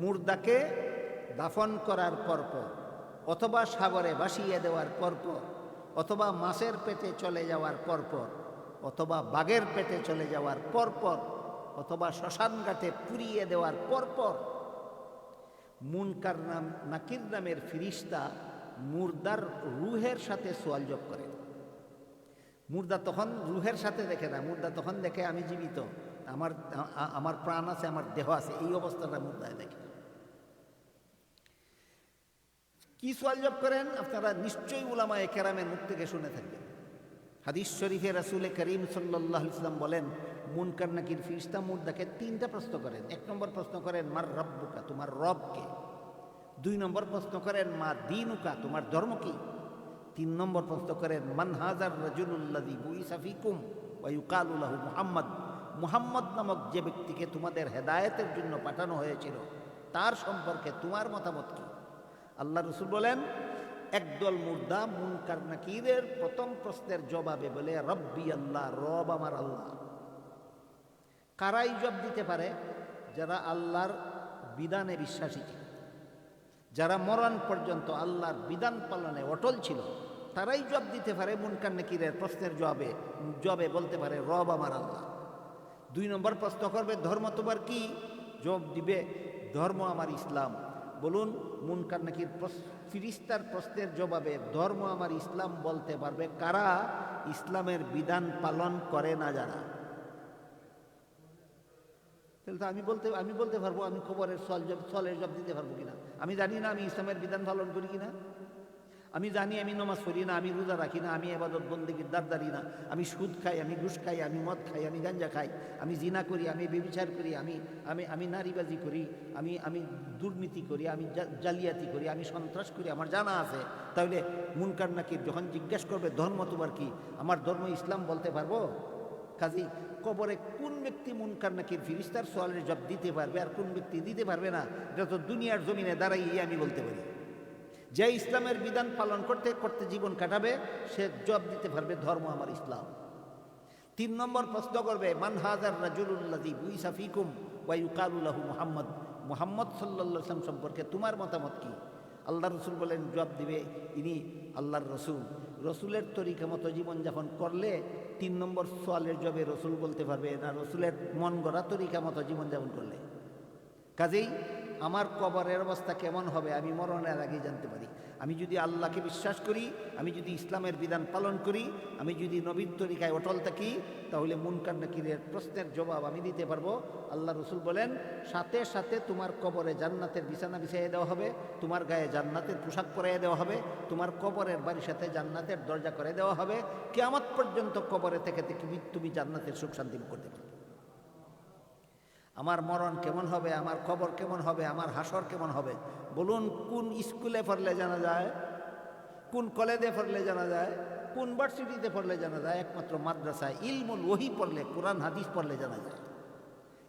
মুর্দাকে দাফন করার পরপর, অথবা সাগরে ভাসিয়ে দেওয়ার পরপর, অথবা মাছের পেটে চলে যাওয়ার পরপর, অথবা বাঘের পেটে চলে যাওয়ার পরপর, অথবা শ্মশানঘাটে পুড়িয়ে দেওয়ার পরপর মুনকার নাকির নামের ফিরিস্তা মুর্দার রুহের সাথে সোয়ালজব করে। মুর্দা তখন রুহের সাথে দেখে না, মুর্দা তখন দেখে আমি জীবিত, আমার প্রাণ আছে, আমার দেহ আছে, এই অবস্থাটা মুর্দায় দেখে। কি সোয়ালজব করেন আপনারা নিশ্চয়ই উলামায়ে কেরামের মুখ থেকে শুনে থাকবেন। হাদিস শরীফে রাসূল করিম সাল্লাল্লাহু আলাইহি ওয়াসাল্লাম বলেন, মুনকার নাকির ফিরিস্তা মুর্দাকে 3টা প্রশ্ন করেন। 1 নম্বর প্রশ্ন করেন, মার রব্বুকা, তোমার রব কে? 2 নম্বর প্রশ্ন করেন, মা দীনুকা, তোমার ধর্ম কি? 3 নম্বর প্রশ্ন করেন, মান হাযার রাজুলুল্লাযী বুইসা ফীকুম ওয়া ইউকালু লাহু মুহাম্মদ, মুহাম্মদ নামক যে ব্যক্তিকে তোমাদের হেদায়েতের জন্য পাঠানো হয়েছিল তার সম্পর্কে তোমার মতামত কি? আল্লাহ রাসূল বলেন, একদল মুর্দা মুনকার নাকিরের প্রথম প্রশ্নের জবাবে বলে, রব্বি আল্লাহ, রব আমার আল্লাহ। কারাই জবাব দিতে পারে? যারা আল্লাহর বিধানে বিশ্বাসী ছিল, যারা মরণ পর্যন্ত আল্লাহর বিধান পালনে অটল ছিল, তারাই জবাব দিতে পারে মুনকার নাকিরের প্রশ্নের জবাবে বলতে পারে, রব আমার আল্লাহ। 2 নম্বর প্রশ্ন করবে, ধর্ম তোমার কি? জবাব দিবে, ধর্ম আমার ইসলাম। বলুন, মুনকার নাকির ফিরিস্তার প্রশ্নের জবাবে ধর্ম আমার ইসলাম বলতে পারবে কারা? ইসলামের বিধান পালন করে না যারা। তাহলে তো আমি বলতে পারবো আমি খবরের সলের জবাব দিতে পারবো কিনা? আমি জানি না আমি ইসলামের বিধান পালন করি কিনা, আমি জানি আমি নামাজ পড়ি না, আমি রোজা রাখি না, আমি ইবাদত বন্দেগীর দাঁড়াই না, আমি সুদ খাই, আমি ঘুষ খাই, আমি মদ খাই, আমি গাঞ্জা খাই, আমি জিনা করি, আমি ব্যভিচার করি, আমি নারীবাজি করি, আমি দুর্নীতি করি, আমি জালিয়াতি করি, আমি সন্ত্রাস করি, আমার জানা আছে। তাহলে মুনকার নাকির যখন জিজ্ঞাসা করবে ধর্ম তোমার কি, আমার ধর্ম ইসলাম বলতে পারবো? কাজী কবরে কোন ব্যক্তি মুনকার নাকির ফিরিস্তার সোয়ালের জবাব দিতে পারবে আর কোন ব্যক্তি দিতে পারবে না, এটা তো দুনিয়ার জমিনে দাঁড়াইয়ে আমি বলতে পারি। যে ইসলামের বিধান পালন করতে করতে জীবন কাটাবে সে জবাব দিতে পারবে ধর্ম আমার ইসলাম। 3 নম্বর প্রশ্ন করবে, মান হাযার রাজুলুল্লাযী বুইসা ফীকুম ওয়া ইউকালু লাহু মুহাম্মদ, মুহাম্মদ সাল্লাল্লাহু আলাইহি ওয়াসাল্লাম সম্পর্কে তোমার মতামত কি? আল্লাহ রসুল বলেন, জবাব দিবে, ইনি আল্লাহর রসুল। রসুলের তরিকা মতো জীবনযাপন করলে 3 নম্বর সোয়ালের জবাবে রসুল বলতে পারবে না, রসুলের মন গড়া তরিকা মতো জীবনযাপন করলে। কাজেই আমার কবরের অবস্থা কেমন হবে আমি মরণের আগেই জানতে পারি। আমি যদি আল্লাহকে বিশ্বাস করি, আমি যদি ইসলামের বিধান পালন করি, আমি যদি নবীর তরিকায় অটল থাকি, তাহলে মুনকার নাকিরের প্রশ্নের জবাব আমি দিতে পারবো। আল্লাহ রসুল বলেন, সাথে সাথে তোমার কবরে জান্নাতের বিছানা বিছাইয়ে দেওয়া হবে, তোমার গায়ে জান্নাতের পোশাক পরাইয়ে দেওয়া হবে, তোমার কবরের বাড়ির সাথে জান্নাতের দরজা করে দেওয়া হবে। কিয়ামত পর্যন্ত কবরে থেকে তুমি জান্নাতের সুখ শান্তি করতে পারবে। আমার মরণ কেমন হবে, আমার কবর কেমন হবে, আমার হাসর কেমন হবে? বলুন, কোন স্কুলে পড়লে জানা যায়? কোন কলেজে পড়লে জানা যায়, কোন ভার্সিটিতে পড়লে জানা যায়, একমাত্র মাদ্রাসায় ইলমুল ওহী পড়লে, কোরআন হাদিস পড়লে জানা যায়।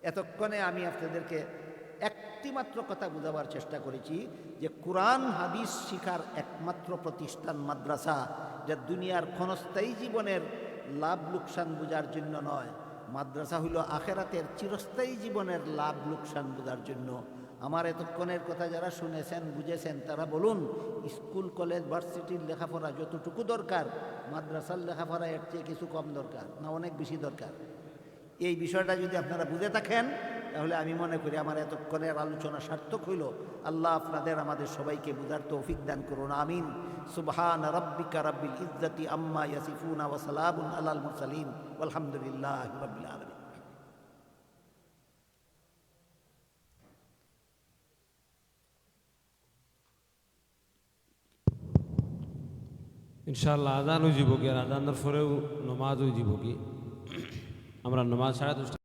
এতক্ষণে আমি আপনাদেরকে একটি মাত্র কথা বোঝাবার চেষ্টা করেছি যে কোরআন হাদিস শিখার একমাত্র প্রতিষ্ঠান মাদ্রাসা, যা দুনিয়ার ক্ষণস্থায়ী জীবনের লাভ লোকসান বোঝার জন্য নয়, মাদ্রাসা হইল আখেরাতের চিরস্থায়ী জীবনের লাভ লোকসান বোঝার জন্য। আমার এতক্ষণের কথা যারা শুনেছেন বুঝেছেন তারা বলুন, স্কুল কলেজ ভার্সিটির লেখাপড়া যতটুকু দরকার মাদ্রাসার লেখাপড়া এর চেয়ে কিছু কম দরকার না অনেক বেশি দরকার? এই বিষয়টা যদি আপনারা বুঝে থাকেন তাহলে আমি মনে করি আমার এতক্ষণের আলোচনা সার্থক হইল। আল্লাহ আপনাদের আমাদের সবাইকে বুঝার তৌফিক দান করুন, আমিন। সুবহান রাব্বিকা রাব্বিল ইজ্জাতি আম্মা ইয়াসিফুনা ওয়া সালামুন আলাল মুরসালিন ওয়ালহামদুলিল্লাহি রাব্বিল আলামিন। ইনশাআল্লাহ আজান হয়ে যাব কি, আর আজানের পরেও নমাজ হয়ে যাব কি। আমরা নমাজ 10:30